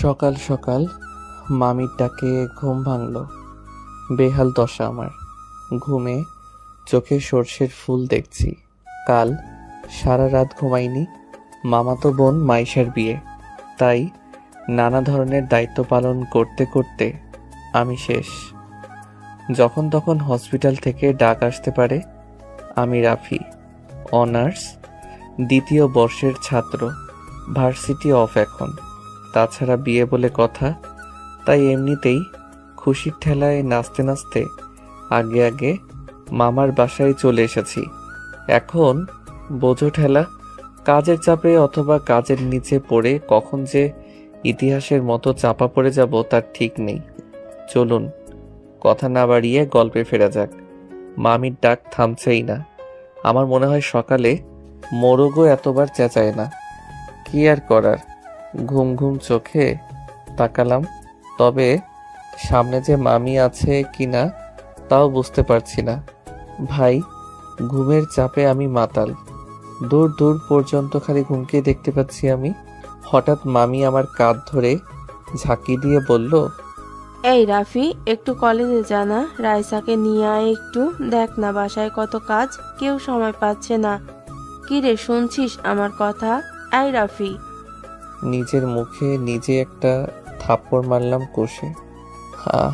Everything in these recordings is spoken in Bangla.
সকাল সকাল মামির ডাকে ঘুম ভাঙল। বেহাল দশা আমার। ঘুমে চোখে সর্ষের ফুল দেখছি। কাল সারা রাত ঘুমাইনি। মামাতো বোন মাইশার বিয়ে, তাই নানা ধরনের দায়িত্ব পালন করতে করতে আমি শেষ। যখন তখন হসপিটাল থেকে ডাক আসতে পারে। আমি রাফি, অনার্স দ্বিতীয় বর্ষের ছাত্র, ভার্সিটি অফ এখন। তাছাড়া বিয়ে বলে কথা, তাই এমনিতেই খুশির ঠেলায় নাচতে নাচতে আগে আগে মামার বাসায় চলে এসেছি। এখন বোঝো ঠেলা, কাজের চাপে অথবা কাজের নিচে পড়ে কখন যে ইতিহাসের মতো চাপা পড়ে যাব তার ঠিক নেই। চলুন কথা না বাড়িয়ে গল্পে ফেরা যাক। মামির ডাক থামছেই না। আমার মনে হয় সকালে মোরগও এতবার চেঁচায় না। কি আর করার, ঘুম ঘুম চোখে তাকালাম। তবে সামনে যে মামি আছে কিনা তাও বুঝতে পারছি না। ভাই, ঘুমের চাপে আমি মাতাল। দূর দূর পর্যন্ত খালি ঘুমকে দেখতে পাচ্ছি আমি। হঠাৎ মামি আমার কাঁধ ধরে ঝাঁকি দিয়ে বলল, এই রাফি, একটু কলেজে জানা, রাইসাকে নিয়ে আয় একটু। দেখ না বাসায় কত কাজ, কেউ সময় পাচ্ছে না। কি রে, শুনছিস আমার কথা? এই রাফি। নিজের মুখে নিজে একটা থাপ্পড় মারলাম কষে। হ্যাঁ,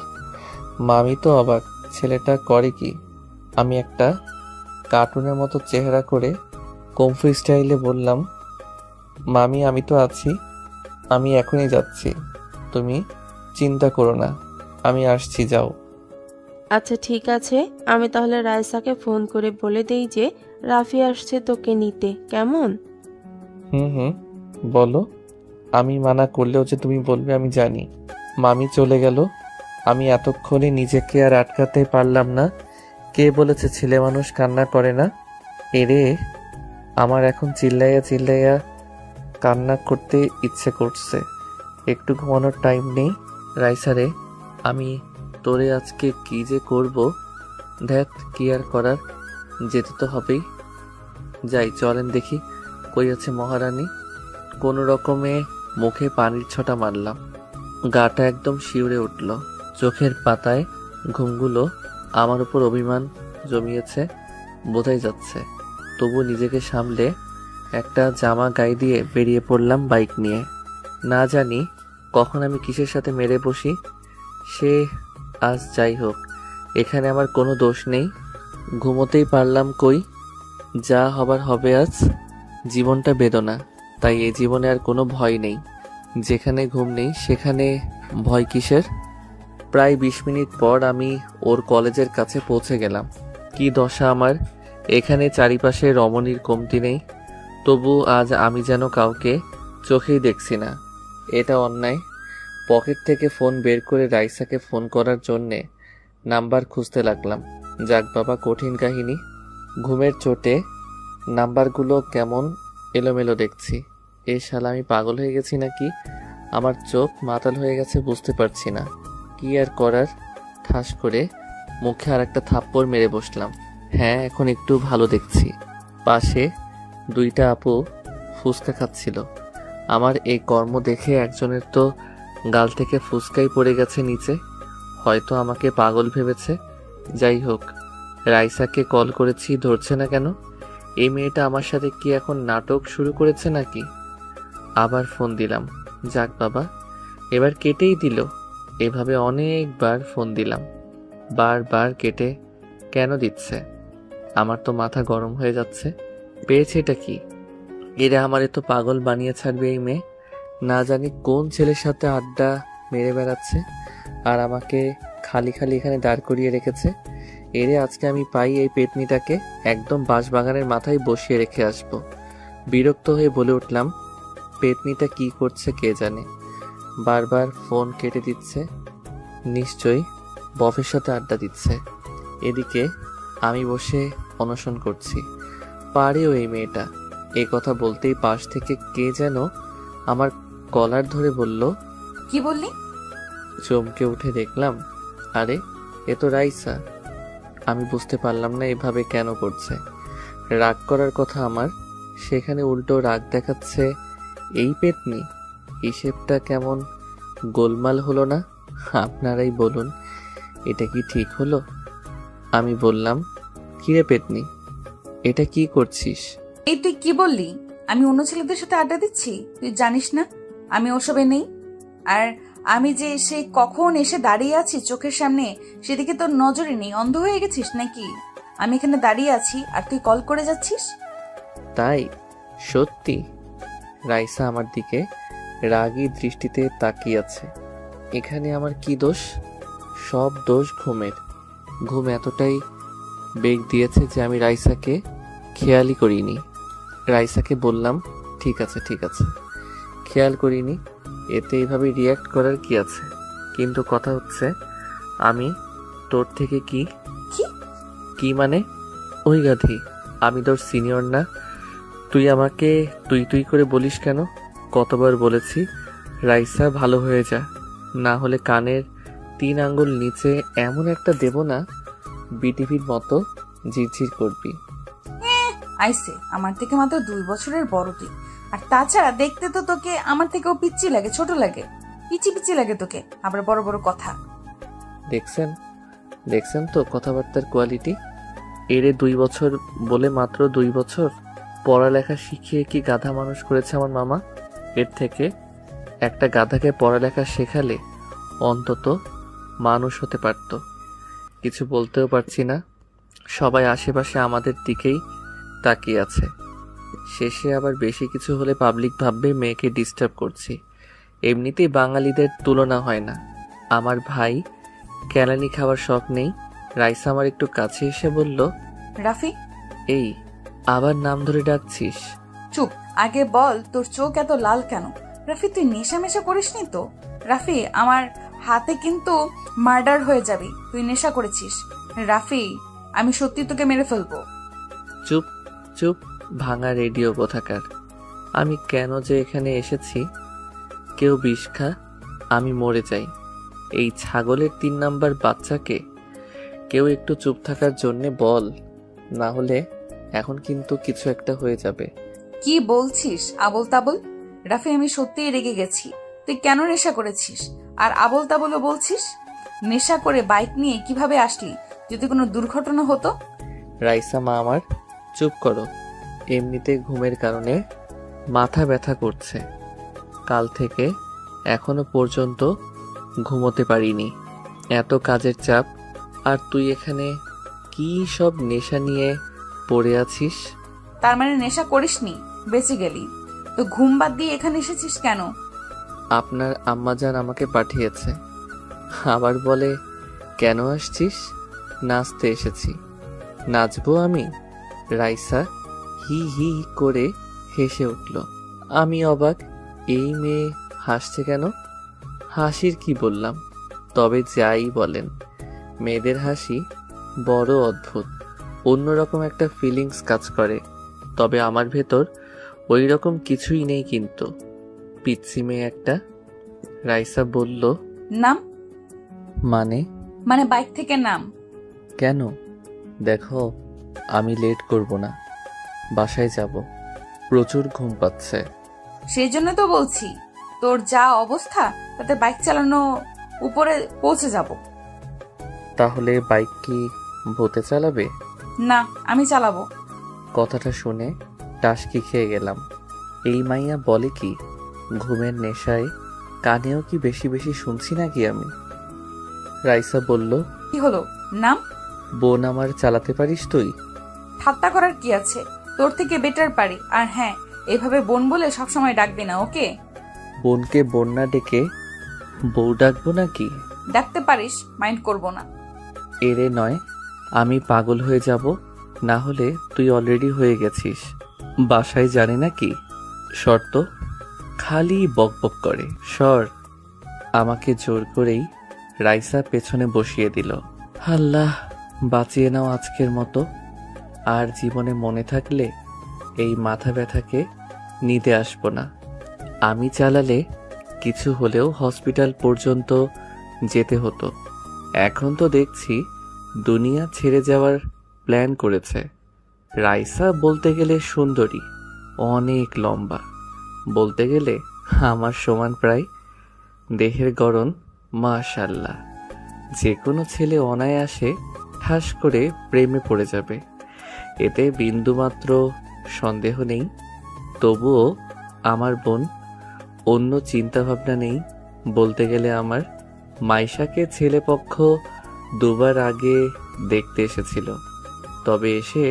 মামি তো অবাক, ছেলেটা করে কি। আমি একটা কার্টুনের মতো চেহারা করে কমফু স্টাইলে বললাম, মামি আমি তো আছি, আমি এখনই যাচ্ছি, তুমি চিন্তা করো না, আমি আসছি, যাও। আচ্ছা ঠিক আছে, আমি তাহলে রাইসাকে ফোন করে বলে দেই যে রাফি আসছে তোকে নিতে, কেমন? হুম, বলো। আমি মানা করলেও যে তুমি বলবে আমি জানি। মামি চলে গেল। আমি এতক্ষণে নিজেকে আর আটকাতে পারলাম না। কে বলেছে ছেলে মানুষ কান্না করে না? এরে, আমার এখন চিল্লাইয়া চিল্লাইয়া কান্না করতে ইচ্ছে করছে। একটু ঘুমানোর টাইম নেই। রাইসারে, আমি তোরে আজকে কি যে করব। ধ্যাত, কি আর করার, যেতে তো হবেই। যাই, চলেন দেখি কই আছে মহারানী। কোনো রকমে মুখে পানির ছটা মারলাম। গাটা একদম শিউরে উঠল। চোখের পাতায় ঘুমগুলো আমার উপর অভিমান জমিয়েছে বোঝাই যাচ্ছে। তবু নিজেকে সামলে একটা জামা গায়ে দিয়ে বেরিয়ে পড়লাম বাইক নিয়ে। না জানি কখন আমি কিসের সাথে মেরে বসি। সে আজ যাই হোক, এখানে আমার কোনো দোষ নেই। ঘুমোতেই পারলাম কই, যা হবার হবে আজ। জীবনটা বেদনা, তাই এই জীবনে আর কোনো ভয় নেই। যেখানে ঘুম নেই সেখানে ভয় কিসের। প্রায় 20 মিনিট পর আমি ওর কলেজের কাছে পৌঁছে গেলাম। কি দশা আমার, এখানে চারিপাশে রমণীর কমতি নেই, তবু আজ আমি যেন কাউকে চোখেই দেখছি না। এটা অন্যায়। পকেট থেকে ফোন বের করে রাইসাকে ফোন করার জন্যে নাম্বার খুঁজতে লাগলাম। যাক বাবা, কঠিন কাহিনী। ঘুমের চোটে নাম্বারগুলো কেমন এলোমেলো দেখছি। এ শালা, আমি পাগল হয়ে গেছি নাকি? আমার চোখ মাতাল হয়ে গেছে, বুঝতে পারছি না। কি আর করার, ঠাস করে মুখে আর একটা থাপ্পড় মেরে বসলাম। হ্যাঁ, এখন একটু ভালো দেখছি। পাশে 2টা আপু ফুচকা খাচ্ছিল। আমার এই কর্ম দেখে একজনের তো গাল থেকে ফুচকাই পড়ে গেছে নিচে। হয়তো আমাকে পাগল ভেবেছে। যাই হোক, রাইসাকে কল করেছি, ধরছে না কেন? এই মেয়েটা আমার সাথে কি এখন নাটক শুরু করেছে নাকি? আবার ফোন দিলাম। যাক বাবা, এবার কেটেই দিল। এভাবে অনেকবার ফোন দিলাম, বারবার কেটে কেন দিচ্ছে? আমার তো মাথা গরম হয়ে যাচ্ছে। পেয়েছে এটা কি? এরা আমারে তো পাগল বানিয়ে ছাড়বে এই মেয়ে। না জানি কোন ছেলের সাথে আড্ডা মেরে বেড়াচ্ছে আর আমাকে খালি খালি এখানে দাঁড় করিয়ে রেখেছে। এরে আজকে আমি পাই এই পেতনিটাকে একদম বাঁশবাগানের মাথায় বসিয়ে রেখে আসবো। বিরক্ত হয়ে বলে উঠলাম, পেতনিটা কি করছে কে জানে, বারবার ফোন কেটে দিচ্ছে। নিশ্চয়ই বফের সাথে আড্ডা দিচ্ছে। এদিকে আমি বসে অনশন করছি। পারেও এই মেয়েটা। এ কথা বলতেই পাশ থেকে কে যেন আমার কলার ধরে বলল, কি বললি? চমকে উঠে দেখলাম, আরে এ তো রাইসা। আমি বুঝতে পারলাম না এভাবে কেন করছে। রাগ করার কথা আমার, সেখানে উল্টো রাগ দেখাচ্ছে এই পেতনি। হিসেবটা কেমন গোলমাল হলো না? আপনারাই বলুন, এটা কি ঠিক হলো? আমি বললাম, কিরে পেতনি, এটা কি করছিস? এই তুই কি বললি? আমি অন্য ছেলেদের সাথে আড্ডা দিচ্ছি? তুই জানিস না আমি ওসবে নেই। আর আমি যে সে কখন এসে দাঁড়িয়ে আছি চোখের সামনে, সেদিকে তোর নজরে নেই? অন্ধ হয়ে গেছিস নাকি? আমি এখানে দাঁড়িয়ে আছি আর তুই কল করে যাচ্ছিস। তাই? সত্যি? রাইসা আমার দিকে রাগী দৃষ্টিতে তাকিয়ে আছে। এখানে আমার কি দোষ? সব দোষ ঘুমের। ঘুম এতটাই বেগ দিয়েছে যে আমি রাইসাকে খেয়ালই করিনি। রাইসাকে বললাম, ঠিক আছে ঠিক আছে, খেয়াল করিনি, এতে এইভাবে রিয়্যাক্ট করার কি আছে? কিন্তু কথা হচ্ছে, আমি তোর থেকে কি কি? কি মানে? ওই গাধি, আমি তোর সিনিয়র না? তুই আমাকে তুই তুই করে বলিস কেন? কতবার বলেছি রাইসা ভালো হয়ে যা, না হলে কানের 3 আঙ্গুল নিচে এমন একটা দেব না, বিটিভির মতো ঝিরঝির করবি। আইসে, আমার থেকে মাত্র 2 বছরের বড় তুই। আর তাছাড়া দেখতে তো তোকে আমার থেকেও পিচ্ছি লাগে, ছোট লাগে, পিচি পিচি লাগে তোকে, আবার বড় বড় কথা। দেখছেন দেখছেন তো কথাবার্তার কোয়ালিটি? এরে 2 বছর বলে মাত্র 2 বছর? পড়ালেখা শিখিয়ে কি গাধা মানুষ করেছে আমার মামা? এর থেকে একটা গাধাকে পড়ালেখা শেখালে অন্তত মানুষ হতে পারত। কিছু বলতেও পারছি না, সবাই আশেপাশে আমাদের দিকেই তাকিয়ে আছে। শেষে আবার বেশি কিছু হলে পাবলিক ভাববে মেয়েকে ডিস্টার্ব করছি। এমনিতেই বাঙালিদের তুলনা হয় না। আমার ভাই কেলানি খাওয়ার শখ নেই। রাইসা আমার একটু কাছে এসে বলল, রাফি, এই আবার নাম ধরে ডাকছিস? চুপ। আগে বল তোর চোখ এত লাল কেন? রাফি, তুই নেশা মেশা করিসনি তো? রাফি, আমার হাতে কিন্তু মার্ডার হয়ে যাবি। তুই নেশা করেছিস রাফি, আমি সত্যি তোকে মেরে ফেলবো। চুপ চুপ, ভাঙা রেডিও কোথাকার। আমি কেন যে এখানে এসেছি? কেউ বিষ খা, আমি মরে যাই। এই ছাগলের 3 নাম্বার বাচ্চাকে কেউ একটু চুপ থাকার জন্যে বল, না হলে এখন কিন্তু কিছু একটা হয়ে যাবে। কি বলছিস আবল তাবল? রাফি, আমি সত্যিই রেগে গেছি। তুই কেন নেশা করেছিস আর আবল তাবলও বলছিস? নেশা করে বাইক নিয়ে কিভাবে আসলি? যদি কোনো দুর্ঘটনা হতো? রাইসা মা আমার, চুপ করো। এমনিতে ঘুমের কারণে মাথা ব্যথা করছে। কাল থেকে এখনো পর্যন্ত ঘুমোতে পারিনি, এত কাজের চাপ। আর তুই এখানে কি সব নেশা নিয়ে পড়ে আছিস? তার মানে নেশা করিসনি, বেঁচে গেলি। তো ঘুম বাদ দিয়ে এখানে এসেছিস কেন? আপনার আম্মাজান আমাকে পাঠিয়েছে। আবার বলে, কেন আসছিস? নাচতে এসেছি। নাচবো আমি? রাইসা হি হি করে হেসে উঠল। আমি অবাক, এই মেয়ে হাসছে কেন? হাসির কি বললাম? তবে যাই বলেন, মেয়েদের হাসি বড় অদ্ভুত, অন্যরকম একটা ফিলিংস কাজ করে। তবে আমার ভেতর ওই রকম কিছুই নেই কিন্তু। পিচ্ছি মেয়ে একটা। রাইসা বলল, নাম? মানে বাইক থেকে নাম। কেন? দেখো, আমি লেট করব না, বাসায় যাব, প্রচুর ঘুম পাচ্ছে। সেই জন্য তো বলছি, তোর যা অবস্থা তাতে বাইক চালানো উপরে পৌঁছে যাব। তাহলে বাইক কি ভূতে চালাবে? না, আমি চালাবো। কথাটা শুনে টাসকি খেয়ে গেলাম। এই মাইয়া বলে কি? ঘুমের নেশায় কানেও কি বেশি বেশি শুনছি নাকি আমি? রাইসা বলল, কি হলো? নাম? বোন আমার চালাতে পারিস তুই? ঠাট্টা করার কি আছে? তোর থেকে বেটার পারি। আর হ্যাঁ, এভাবে বোন বলে সবসময় ডাকবি না, ওকে? বোনকে বোন না ডেকে বউ ডাকবো নাকি? ডাকতে পারিস, মাইন্ড করব না। এরে নয়, আমি পাগল হয়ে যাব। না হলে তুই অলরেডি হয়ে গেছিস। বাসায় জানে নাকি? শর্ত খালি বকবক করে। সর। আমাকে জোর করেই রাইসা পেছনে বসিয়ে দিল। আল্লাহ, বাঁচিয়ে নাও আজকের মতো। আর জীবনে মনে থাকলে এই মাথা ব্যথাকে নিতে আসবো না। আমি চালালে কিছু হলেও হসপিটাল পর্যন্ত যেতে হতো। এখন তো দেখছি দুনিয়া ছেড়ে যাওয়ার প্ল্যান করেছে। রাইসা বলতে গেলে সুন্দরী, অনেক লম্বা, বলতে গেলে আমার সমান প্রায়। দেহের গড়ন মাশাল্লাহ, যে কোনো ছেলে অনায়াসে ঠাস করে প্রেমে পড়ে যাবে, এতে বিন্দুমাত্র সন্দেহ নেই। তবুও আমার বোন, অন্য চিন্তাভাবনা নেই। বলতে গেলে আমার মাইশাকে ছেলেপক্ষ দুবার আগে দেখতে এসেছিল, তবে এসে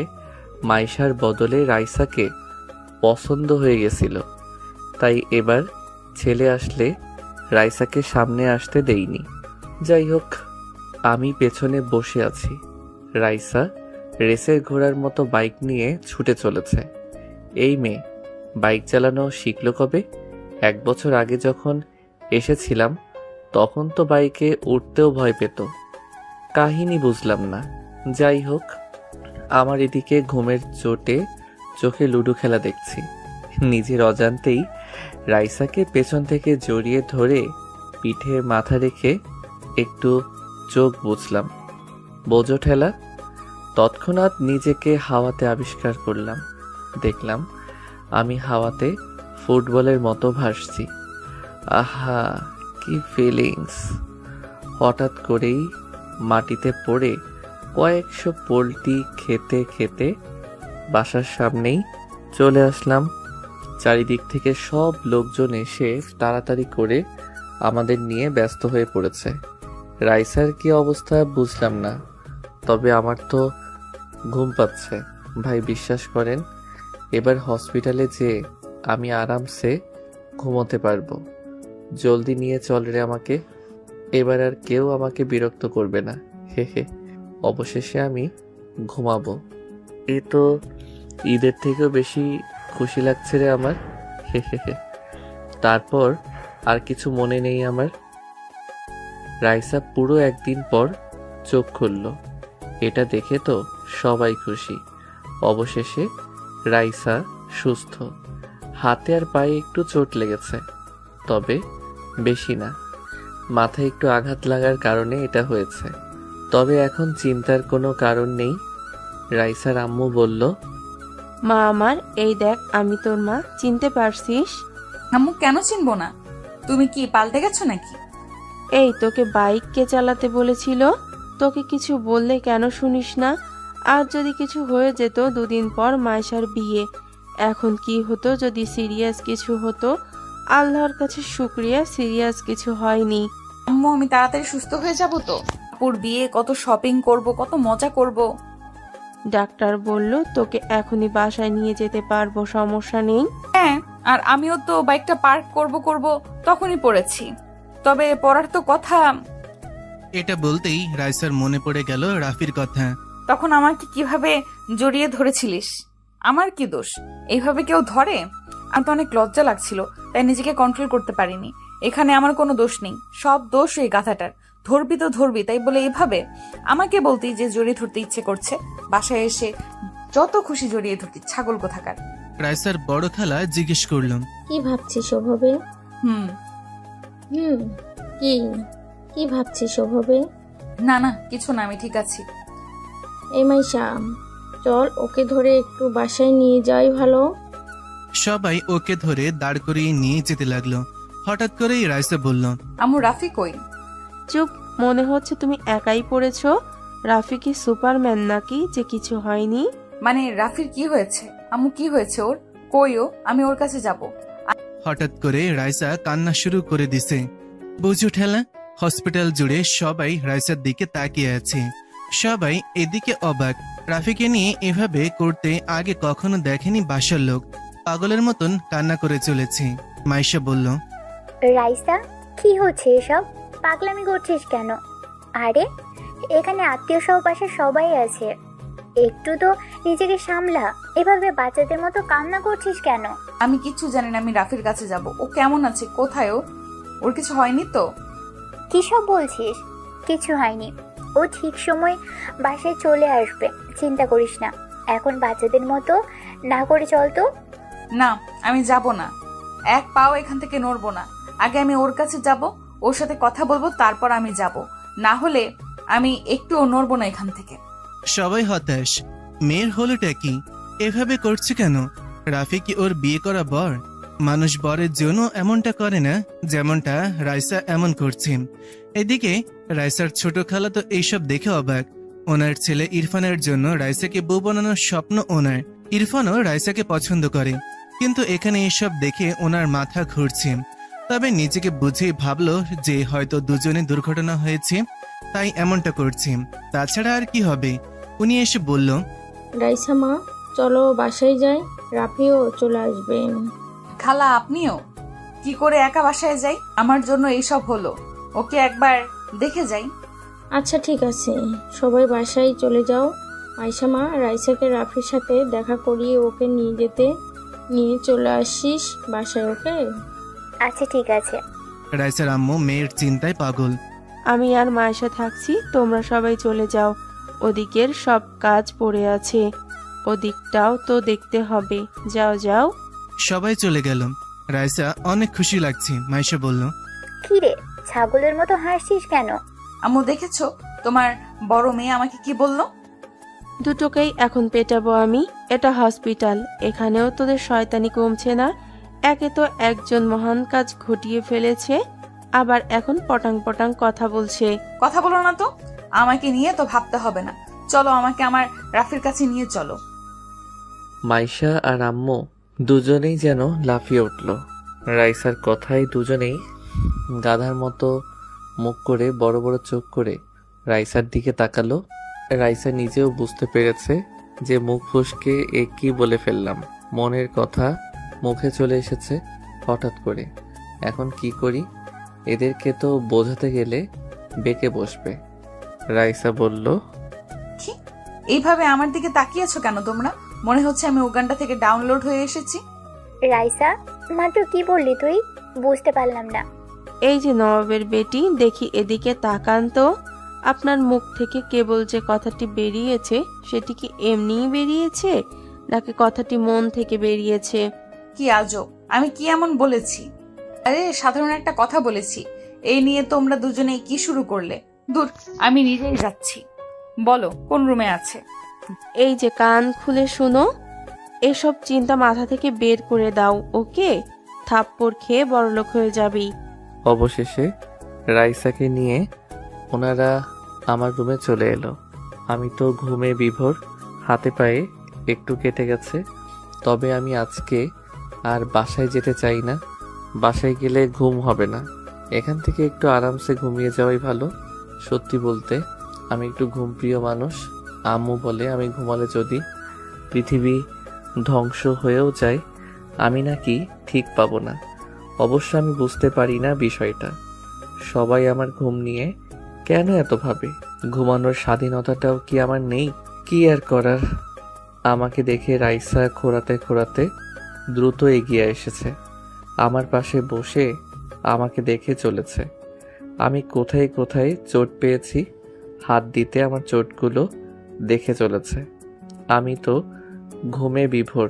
মাইশার বদলে রাইসাকে পছন্দ হয়ে গেছিল। তাই এবার ছেলে আসলে রাইসাকে সামনে আসতে দেইনি। যাই হোক, আমি পেছনে বসে আছি। রাইসা রেসের ঘোড়ার মতো বাইক নিয়ে ছুটে চলেছে। এই মেয়ে বাইক চালানো শিখলো কবে? 1 বছর আগে যখন এসেছিলাম তখন তো বাইকে উঠতেও ভয় পেত। কাহিনী বুঝলাম না। যাই হোক, আমার এদিকে ঘুমের চোটে চোখে লুডো খেলা দেখছি। নিজের অজান্তেই রাইসাকে পেছন থেকে জড়িয়ে ধরে পিঠে মাথা রেখে একটু চোখ বুঝলাম। বোঝো ঠেলা। তৎক্ষণাৎ নিজেকে হাওয়াতে আবিষ্কার করলাম। দেখলাম আমি হাওয়াতে ফুটবলের মতো ভাসছি। আহা, কি ফিলিংস! হঠাৎ করেই মাটিতে পড়ে কয়েকশো পোল্টি খেতে খেতে বাসার সামনেই চলে আসলাম। চারিদিক থেকে সব লোকজন এসে তাড়াতাড়ি করে আমাদের নিয়ে ব্যস্ত হয়ে পড়েছে। রাইসার কি অবস্থা বুঝলাম না, তবে আমার তো ঘুম পাচ্ছে। ভাই বিশ্বাস করেন, এবার হসপিটালে যেয়ে আমি আরামসে ঘুমোতে পারবো। জলদি নিয়ে চল রে আমাকে, এবার আর কেউ আমাকে বিরক্ত করবে না। হে হে, অবশেষে আমি ঘুমাবো। এ তো ঈদের থেকেও বেশি খুশি লাগছে রে আমার। হে হে হে। তারপর আর কিছু মনে নেই আমার। রাইসা পুরো 1 দিন পর চোখ খুলল। এটা দেখে তো সবাই খুশি। অবশেষে রাইসা সুস্থ। হাতে আর পায়ে একটু চোট লেগেছে, তবে বেশি না। মাথায় একটু আঘাত লাগার কারণে এটা হয়েছে, তবে এখন চিন্তার কোনো কারণ নেই। রাইসার আম্মু বলল, মা আমার, এই দেখ আমি তোর মা, চিনতে পারছিস? আম্মু কেন চিনবো না? তুমি কি পাল্টে গেছো নাকি? এই তোকে বাইক কে চালাতে বলেছিল? তোকে কিছু বললে কেন শুনিস না? আর যদি কিছু হয়ে যেত 2 দিন পর মাইশার বিয়ে, এখন কি হতো যদি সিরিয়াস কিছু হতো? আল্লাহর কাছে শুক্রিয়া, সিরিয়াস কিছু হয়নি। আম্মু, আমি তাড়াতাড়ি সুস্থ হয়ে যাব তো। আপুর বিয়ে, কত শপিং করব, কত মজা করব। ডাক্তার বলল তোকে এখনই বাসায় নিয়ে যেতে পারবো, সমস্যা নেই। হ্যাঁ, আর আমিও তো বাইকটা পার্ক করব তখনই পড়েছি। তবে পড়ার তো কথা। এটা বলতেই রাইসার মনে পড়ে গেল রাফির কথা। তখন আমাকে কিভাবে জড়িয়ে ধরেছিলিস? আমার কি দোষ? এইভাবে কেউ ধরে? আর তো অনেক লজ্জা লাগছিল, তাই নিজেকে কন্ট্রোল করতে পারিনি। এখানে আমার কোনো দোষ নেই, সব দোষ ওই গাধাটার। ধরবি তো ধরবি, তাই বলে এইভাবে আমাকে বলতি যে জড়িয়ে ধরতে ইচ্ছে করছে। বাসায় এসে যত খুশি জড়িয়ে ধরতি, ছাগল কোথাকার। রাইসার বড় খালা জিজ্ঞেস করলাম, কি ভাবছিস ওভাবে? হুম হুম কি কি ভাবছিস ওভাবে? না না, কিছু না, আমি ঠিক আছি। এই মাইশা, চল ওকে ধরে একটু বাসায় নিয়ে যাই ভালো। সবাই ওকে ধরে দাঁড় করিয়ে নিয়ে যেতে লাগলো। হঠাৎ করেই রাইসা বলল, আম্মু, রাফি কই? চুপ, মনে হচ্ছে তুমি একাই পড়েছো। রাফি কি সুপারম্যান নাকি যে কিছু হয়নি? মানে রাফির কি হয়েছে? আম্মু, কি হয়েছে ওর? কই ও? আমি ওর কাছে যাব। হঠাৎ করে রাইসা কান্না শুরু করে দিছে। বুঝো ঠেলা, হসপিটাল জুড়ে সবাই রাইসার দিকে তাকিয়ে আছে। সবাই এদিকে অবাক। রাফিকে নিয়ে এভাবে করতে আগে কখনো দেখেনি বাসার লোক। পাগলের মতন কান্না করে চলেছে। মাইশা বলল, রাইসা, কি হচ্ছে এসব? পাগলামি করছিস কেন? আরে এখানে আত্মীয় সহ বাসার সবাই আছে, একটু তো নিজেকে সামলা। এভাবে বাচ্চাদের মতো কান্না করছিস কেন? আমি কিচ্ছু জানি না, আমি রাফির কাছে যাব। ও কেমন আছে? কোথায় ও? ওর কিছু হয়নি তো? কি সব বলছিস? কিছু হয়নি, ও ঠিক সময় বাসায় চলে আসবে, চিন্তা করিস না। এখন বাচ্চাদের মতো না করে চল তো। না, আমি যাব না, এক পাও এখান থেকে নড়বো না। আগে আমি ওর কাছে যাব, ওর সাথে কথা বলবো, তারপর আমি যাব। না হলে আমি একটুও নড়বো না এখান থেকে। সবাই হতাশ। মেয়ের হলোটা কি? এভাবে করছে কেন? রাফি কি ওর বিয়ে করা বর? মানুষ বরের জন্য এমনটা করে না, যেমনটা রাইসা এমন করছে। এদিকে রাইসার ছোট খালা তো এইসব দেখে অবাক। ওনার ছেলে ইরফানের জন্য রাইসাকে বউ বানানোর স্বপ্ন ওনার। ইরফানও রাইসাকে পছন্দ করে, কিন্তু এখানে এসব দেখে ওনার মাথা ঘুরছে। তবে নিজেকে বুঝেই ভাবলো যে হয়তো দুজনে দুর্ঘটনা হয়েছে, তাই এমনটা করছে। তাছাড়া আর কি হবে। উনি এসে বলল, রাইসা মা, চলো বাসায় যাই, রাফিও চলে আসবেন। খালা আপনিও? কি করে একা বাসায় যাই? আমার জন্য এইসব হলো, ওকে একবার দেখে যাই। আচ্ছা ঠিক আছে, সবাই বাসায় চলে যাও। আয়শা মা, রাইসাকে রাফির সাথে দেখা করিয়ে ওকে নিয়ে চলে আসিস বাসায়, ওকে? আচ্ছা ঠিক আছে। রাইসার আম্মু মেয়ের চিন্তায় পাগল। আমি আর মায়েশা থাকছি, তোমরা সবাই চলে যাও। ওদিকের সব কাজ পড়ে আছে, ওদিকটাও তো দেখতে হবে। যাও যাও। সবাই চলে গেল। রাইসা অনেক খুশি লাগছে। মাইশা বলল, কি রে, ছাগলের মতো হাসছিস কেন? আম্মু দেখেছো তোমার বড় মেয়ে আমাকে কি বললো? দুটোকেই এখন পেটাবো আমি। এটা হসপিটাল, এখানেও তোদের শয়তানি কমছে না। একে তো একজন মহান কাজ ঘটিয়ে ফেলেছে, আবার এখন পটাং পটাং কথা বলছে। কথা বলো না তো, আমাকে নিয়ে তো ভাবতে হবে না। চলো আমাকে আমার রাফির কাছে নিয়ে চলো। মাইশা আর আম্মু দুজনেই যেন লাফিয়ে উঠল। রাইসার কথায় দুজনেই গাধার মতো মুখ করে বড় বড় চোখ করে রাইসার দিকে তাকালো। রাইসা নিজেও বুঝতে পেরেছে যে মুখ ফসকে এ কি বলে ফেললাম। মনের কথা মুখে চলে এসেছে হঠাৎ করে। এখন কি করি? এদেরকে তো বোঝাতে গেলে বেঁকে বসবে। রাইসা বলল, কি এইভাবে আমার দিকে তাকিয়েছো কেন তোমরা? মনে হচ্ছে আমি উগান্ডা থেকে ডাউনলোড হয়ে এসেছি। রাইসা, মাত্র কি বললি তুই? বুঝতে পারলাম না। এই যে নবাবের বেটি, দেখি এদিকে তাকান তো। আপনার মুখ থেকে কেবল যে কথাটি বেরিয়েছে সেটি কি এমনিই বেরিয়েছে, নাকি কথাটি মন থেকে বেরিয়েছে? কি আজব, আমি কি এমন বলেছি? আরে সাধারণ একটা কথা বলেছি। এই নিয়ে তোমরা দুজনে কি শুরু করলে? দূর, আমি নিজেই যাচ্ছি। বলো কোন রুমে আছে? এই যে কান খুলে শুনো, এসব চিন্তা মাথা থেকে বের করে দাও, ওকে? থাপ্পড় খেয়ে বড়লোক হয়ে যাবি। অবশেষে রাইসাকে নিয়ে ওনারা আমার রুমে চলে এলো। আমি তো ঘুমে বিভোর, হাতে পায়ে একটু কেটে গেছে। তবে আমি আজকে আর বাসায় যেতে চাই না। বাসায় গেলে ঘুম হবে না। এখান থেকে একটু আরামসে ঘুমিয়ে যাওয়াই ভালো। সত্যি বলতে আমি একটু ঘুমপ্রিয় মানুষ। আম্মু বলে আমি ঘুমালে যদি পৃথিবী ধ্বংস হয়েও যায় আমি নাকি ঠিক পাবো না। অবশ্য আমি বুঝতে পারি না বিষয়টা। সবাই আমার ঘুম নিয়ে কেন এত ভাবে? ঘুমানোর স্বাধীনতাটাও কি আমার নেই? কি আর করার। আমাকে দেখে রাইসা খোঁড়াতে খোঁড়াতে দ্রুত এগিয়ে এসেছে। আমার পাশে বসে আমাকে দেখে চলেছে। আমি কোথায় কোথায় চোট পেয়েছি হাত দিতে আমার চোটগুলো দেখে চলেছে। আমি তো ঘুমে বিভোর।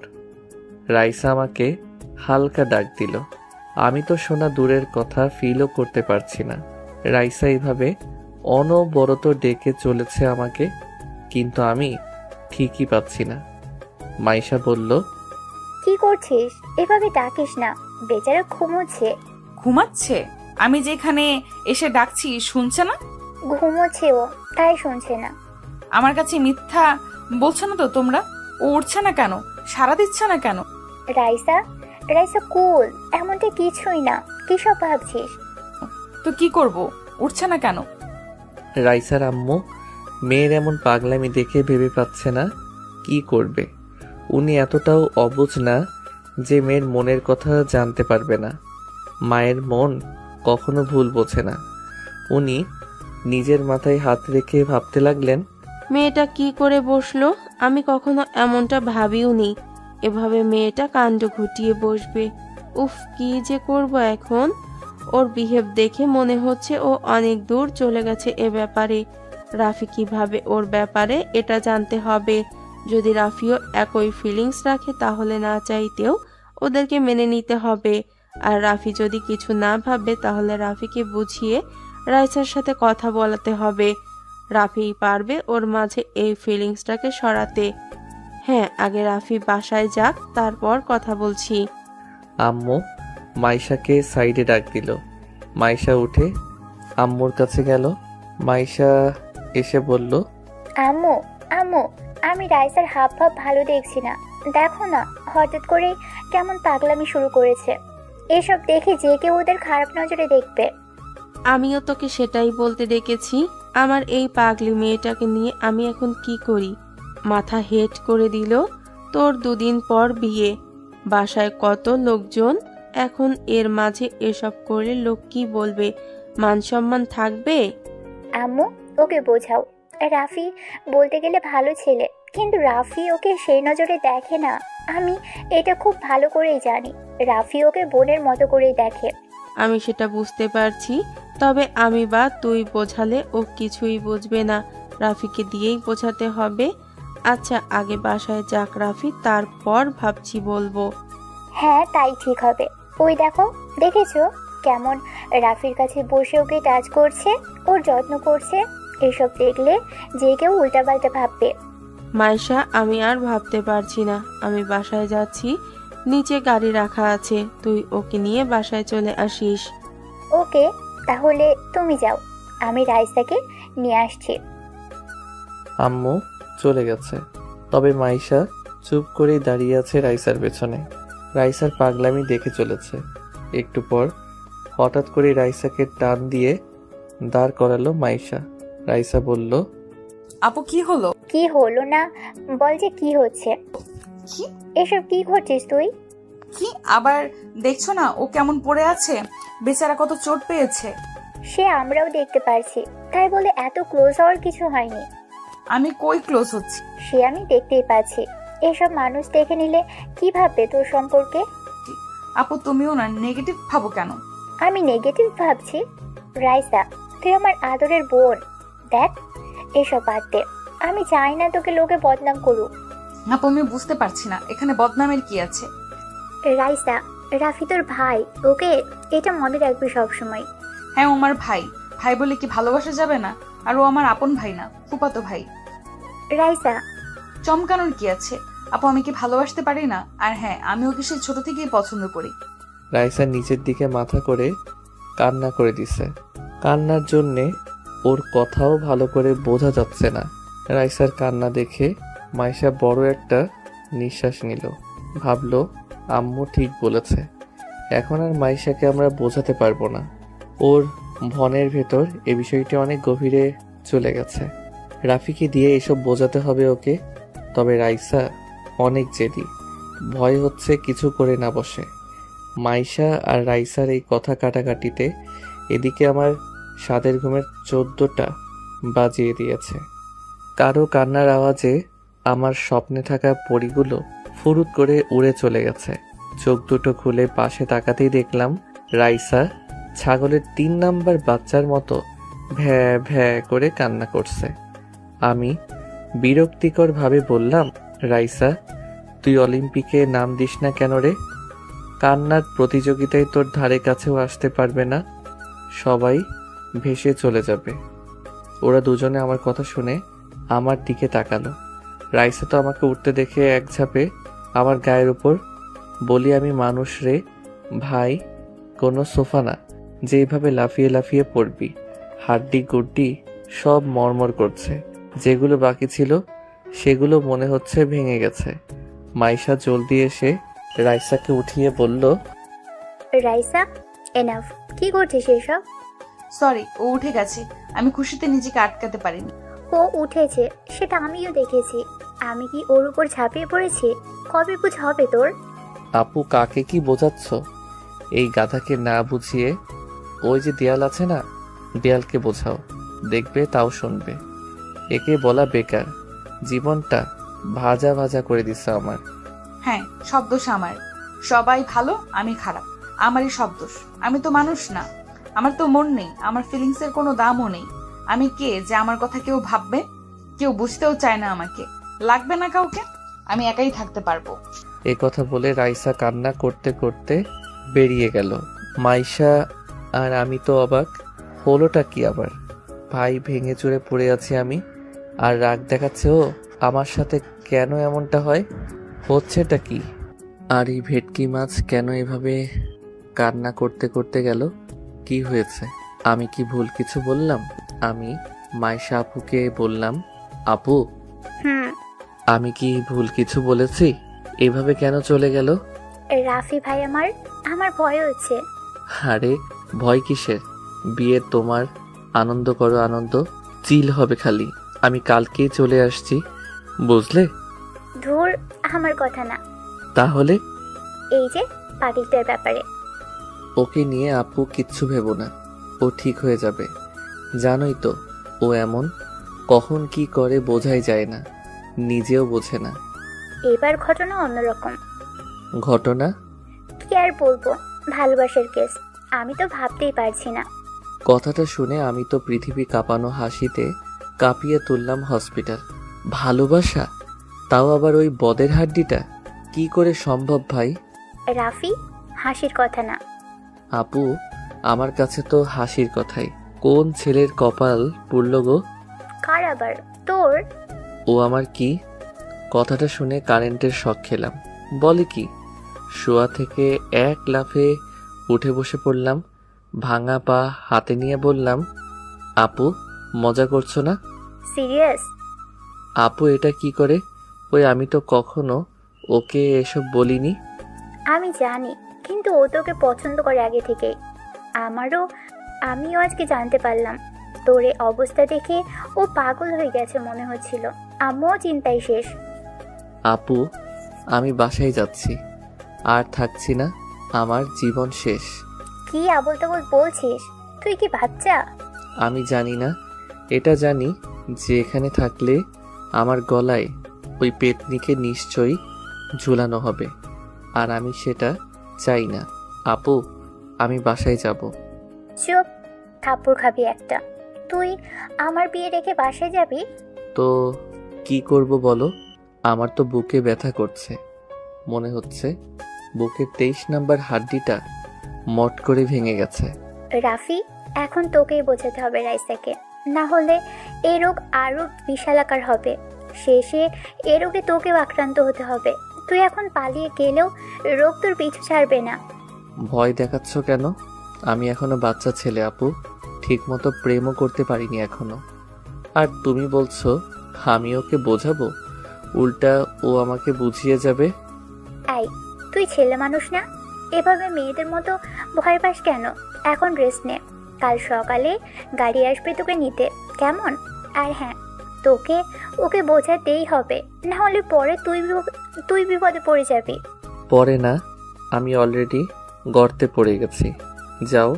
রাইসা আমাকে হালকা ডাক দিল। আমি তো শোনা দূরের কথা ফিলও করতে পারছি না। রাইসা এইভাবে অনবরত ডেকে চলেছে আমাকে, কিন্তু আমি ঠিকই পাচ্ছি না। মাইশা বলল, কি করছিস? এভাবে ডাকিস না, বেচারা ঘুমোচ্ছে। ঘুমাচ্ছে? আমি যেখানে এসে ডাকছি শুনছে না? ঘুমোচ্ছে ও, তাই শুনছে না। আমার কাছে মিথ্যা বলছো না তো তোমরা? ও উঠছে না কেন? সাড়া দিচ্ছে না কেন? রাইসা, রাইসা কুল, এমনটা কিছুই না। কি সব ভাবছিস? তো কি করব? উঠছে না কেন? রাইসার আম্মু মেয়ের এমন পাগলামি দেখে ভেবে পাচ্ছে না কি করবে। উনি এতটাও অবুঝ না যে মেয়ের মনের কথা জানতে পারবে না। মায়ের মন কখনো ভুল বোঝে না। উনি নিজের মাথায় হাত রেখে ভাবতে লাগলেন, মেয়েটা কি করে বসলো? আমি কখনো এমনটা ভাবিওনি, এভাবে মেয়েটা কাণ্ড ঘটিয়ে বসবে। উফ, কি যে করব এখন। ওর বিহেভ দেখে মনে হচ্ছে ও অনেক দূর চলে গেছে এ ব্যাপারে। রাফি কিভাবে ওর ব্যাপারে এটা জানতে হবে। যদি রাফিও একই ফিলিংস রাখে তাহলে না চাইতেও ওদেরকে মেনে নিতে হবে। আর রাফি যদি কিছু না ভাবে তাহলে রাফিকে বুঝিয়ে রাইসার সাথে কথা বলাতে হবে। রাফিই পারবে ওর মাঝে এই ফিলিংসটাকে সরাতে। হ্যাঁ, আগে রাফি বাসায় যাক, তারপর কথা বলছি। আম্মু মাইশাকে সাইডে ডাক দিল। মাইশা উঠে আম্মুর কাছে গেল। মাইশা এসে বলল, আম্মু, আম্মু, আমি রাইসার হাব ভাব ভালো দেখছি না। দেখো না, হঠাৎ করে কেমন পাগলামি শুরু করেছে। এসব দেখে যে কেউ ওদের খারাপ নজরে দেখবে। আমিও তোকে সেটাই বলতে ডেকেছি। আমার এই পাগলি মেয়েটাকে নিয়ে আমি এখন কি করি? মাথা হেট করে দিল। তোর 2 দিন পর বিয়ে, বাসায় কত লোকজন, এখন এর মাঝে এসব করে লোক কি বলবে? মান সম্মান থাকবে? আম্মু, ওকে বোঝাও। রাফি বলতে গেলে ভালো ছেলে, কিন্তু রাফি ওকে সেই নজরে দেখে না। আমি এটা খুব ভালো করেই জানি। রাফি ওকে বোনের মতো করেই দেখে। আমি সেটা বুঝতে পারছি, তবে আমি বা তুই বোঝালে ও কিছুই বুঝবে না। রাফিকে দিয়েই বোঝাতে হবে। আচ্ছা, আগে বাসায় যাক রাফি, তারপর ভাবছি বলবো। হ্যাঁ, তাই ঠিক হবে। ওই দেখো, দেখেছো কেমন রাফির কাছে বসে ওকে টাচ করছে, ওর যত্ন করছে। এসব দেখলে যে কেউ উল্টাপাল্টা ভাববে। মাইশা, আমি আর ভাবতে পারছি না। আমি বাসায় যাচ্ছি, নিচে গাড়ি রাখা আছে, তুই ওকে নিয়ে বাসায় চলে আসিস। ওকে, তাহলে তুমি যাও, আমি রাইসাকে নিয়ে আসছি। আম্মু চলে গেছে। তবে মাইশা চুপ করেই দাঁড়িয়ে আছে রাইসার পেছনে। রাইসার পাগলামি দেখে চলেছে। একটু পর হঠাৎ করে রাইসাকে টান দিয়ে দাঁড় করালো মাইশা। রাইসা বলল, আপু কি হলো? কি হলো না বল, যে কি হচ্ছে? কি এসব কি করছিস তুই? কি আবার দেখছো না ও কেমন পড়ে আছে? বেচারা কত চোট পেয়েছে। সে আমরাও দেখতে পারছি, তাই বলে এত ক্লোজ হওয়ার কিছু হয়নি। আমি কই ক্লোজ হচ্ছি? সে আমি দেখতেই পাচ্ছি। এসব মানুষ দেখে নিলে কি ভাববে তোর সম্পর্কে? আপু তুমিও না নেগেটিভ ভাবো কেন? আমি নেগেটিভ ভাবছি? রাইসা, তুই আমার আদরের বোন। দেখ, এসব বাদ দে। আমি চাই না তোকে লোকে বদনাম করুক। আপু আমি বুঝতে পারছি না এখানে বদনামের কি আছে। রাইসা, রাফি তোর ভাই, ওকে এটা মনে রাখবি সবসময়। হ্যাঁ ও আমার ভাই, ভাই বলে কি ভালোবাসা যাবে না? আর ও আমার আপন ভাই না, ফুফাতো ভাই। রাইসা, চমকানোর কি আছে? আপু আমি কি ভালোবাসতে পারি না? আর হ্যাঁ, আমি ওকে সেই ছোট থেকেই পছন্দ করি। রাইসা নিচের দিকে মাথা করে কান্না করে দিছে। কান্নার জন্যে ওর কথাও ভালো করে বোঝা যাচ্ছে না। রাইসার কান্না দেখে মাইশা বড় একটা নিঃশ্বাস নিল। ভাবলো আম্মু ঠিক বলেছে, এখন আর মাইশাকে আমরা বোঝাতে পারবো না। ওর মনের ভেতর এ বিষয়টি অনেক গভীরে চলে গেছে। রাফিকে দিয়ে এসব বোঝাতে হবে ওকে। তবে রাইসা অনেক জেদি, ভয় হচ্ছে কিছু করে না বসে। মাইশা আর রাইসার এই কথা কাটাকাটিতে এদিকে আমার সাদের ঘুমের 14টা বাজিয়ে দিয়েছে। কারো কান্নার আওয়াজে আমার স্বপ্নে থাকা পরীগুলো ফুরুত করে উড়ে চলে গেছে। চোখ দুটো খুলে পাশে তাকাতেই দেখলাম রাইসা ছাগলের 3 নাম্বার বাচ্চার মতো ভ্যা ভ্যা করে কান্না করছে। আমি বিরক্তিকর ভাবে বললাম, রাইসা তুই অলিম্পিকে নাম দিস না কেন রে? কান্নার প্রতিযোগিতায় তোর ধারে কাছেও আসতে পারবে না, সবাই ভেসে চলে যাবে। ওরা দুজনে আমার কথা শুনে আমার দিকে তাকালো। রাইসা তো আমাকে উঠতে দেখে এক ঝাপে আমার গায়ের উপর। বলি, আমি মানুষ রে ভাই, কোনো সোফা না যে এইভাবে লাফিয়ে লাফিয়ে পড়বি। হাড্ডি গুড্ডি সব মরমর করছে, যেগুলো বাকি ছিল সেগুলো মনে হচ্ছে ভেঙে গেছে। মাইশা জলদি এসে রাইসাকে উঠিয়ে বলল, রাইসা, এনাফ। কি করছিস এসব? সরি, ও উঠে গেছে। আমি খুশিতে নিজেকে আটকাতে পারিনি। ও উঠেছে সেটা আমিও দেখেছি। আমি কি ওর উপর ঝাঁপিয়ে পড়েছি? কবে বুঝ হবে তোর? আপু কাকে কি বোঝাচ্ছ? এই গাধাকে না বুঝিয়ে ওই যে দেয়াল আছে না, দেয়ালকে বোঝাও, দেখবে তাও শুনবে। একে বলা বেকার, জীবনটা ভাজা ভাজা করে দিচ্ছে আমার। হ্যাঁ, সব দোষ আমার। সবাই ভালো, আমি খারাপ। আমারই সব দোষ। আমি তো মানুষ না, আমার তো মন নেই, আমার ফিলিংসের কোনো দামও নেই। আমি কে যে আমার কথা কেউ ভাববে? কেউ বুঝতেও চায় না আমাকে, লাগবে না কাউকে। আমি একাই থাকতে পারবো। এ কথা বলে রাইসা কান্না করতে করতে বেরিয়ে গেল। মাইশা আর আমি তো অবাক, হলোটা কি আবার? ভাই ভেঙে চুরে পড়ে আছি আমি, আর রাগ দেখাচ্ছে ও আমার সাথে। কেন এমনটা হয়? হচ্ছেটা কি? আর এই ভেটকি মাছ কেন এভাবে কান্না করতে করতে গেল? কি হয়েছে? আমি কি ভুল কিছু বললাম? আমি মাইশা আপুকে বললাম, আপু হুম। আমি কি ভুল কিছু বলেছি? এভাবে কেন চলে গেল? রাফি ভাই আমার ভয় হচ্ছে। আরে ভয় কিসের? বিয়ে তোমার, আনন্দ করো আনন্দ, চিল হবে খালি। আমি কালকেই চলে আসছি, বুঝলে? ধুর, আমার কথা না। তাহলে এই যে পাখিটার ব্যাপারে। ওকে নিয়ে আপু কিচ্ছু ভেবো না, ও ঠিক হয়ে যাবে। জানোই তো ও এমন, কখন কি করে বোঝাই যায় না, নিজেও বোঝে না। এবার ঘটনা অন্যরকম। ঘটনা? কি আর বলবো, ভালোবাসার কেস। আমি তো ভাবতেই পারছি না। কথাটা শুনে আমি তো পৃথিবী কাঁপানো হাসিতে কাঁপিয়ে তুললাম হসপিটাল। ভালোবাসা? তাও আবার ওই বদের হাড্ডিটা? কি করে সম্ভব ভাই? রাফি, হাসির কথা না। আপু, আমার কাছে তো হাসির কথাই। কোন ছেলের কপাল পুড়ল গো? কার আবার? তোর? ও আমার কি? কথাটা শুনে কারেন্টের শক খেলাম। বলে কি? শোয়া থেকে এক লাফে উঠে বসে পড়লাম, ভাঙা পা হাতে নিয়ে বললাম, আপু মজা করছো না? সিরিয়াস? আপু এটা কি করে? ওই আমি তো কখনো ওকে এসব বলিনি। আমি জানি, কিন্তু ও তোকে পছন্দ করে আগে থেকেই। আমিও আজকে জানতে পারলাম। তোর এই অবস্থা দেখে ও পাগল হয়ে গেছে মনে হচ্ছিল। আমিও চিন্তায় শেষ। আপু আমি বাসায় যাচ্ছি, আর থাকছি না, আমার জীবন শেষ। কি আবোল তাবোল বলছিস? তুই কি বাচ্চা? আমি জানি না, এটা জানি যে এখানে থাকলে আমার গলায় ওই পেতনিকে নিশ্চয়ই ঝুলানো হবে, আর আমি সেটা চাই না। আপু আমি বাসায় যাব। চুপ, থাপ্পড় খাবি একটা। তুই আমার বিয়ে রেখে বাসায় যাবি? তো কি করব বলো? আমার তো বুকে ব্যথা করছে, মনে হচ্ছে বুকের 23 নাম্বার হাড্ডিটা মট করে ভেঙে গেছে। রাফি, এখন তোকেই বোঝাতে হবে রাইসাকে, না হলে এই রোগ আরো বিশালাকার হবে। শেষে এ রোগে তোকেও আক্রান্ত হতে হবে। তুই এখন পালিয়ে গেলেও রোগ তোর পিছু ছাড়বে না। ভয় দেখাচ্ছ কেন? আমি এখনো বাচ্চা ছেলে আপু, ঠিক মতো প্রেমও করতে পারিনি এখনো। আর তুমি বলছো আমি ওকে বোঝাবো? উল্টা ও আমাকে বুঝিয়ে যাবে। এই, তুই ছেলে মানুষ না? এভাবে মেয়েদের মতো ভয় পাস কেন? এখন রেস্ট নে, কাল সকালে গাড়ি আসবে তোকে নিতে, কেমন? আর হ্যাঁ, ওকে বোঝাতেই হবে, না হলে পরে তুই বিপদে পড়ে যাবি। পরে না, আমি অলরেডি গর্তে পড়ে গেছি। যাও,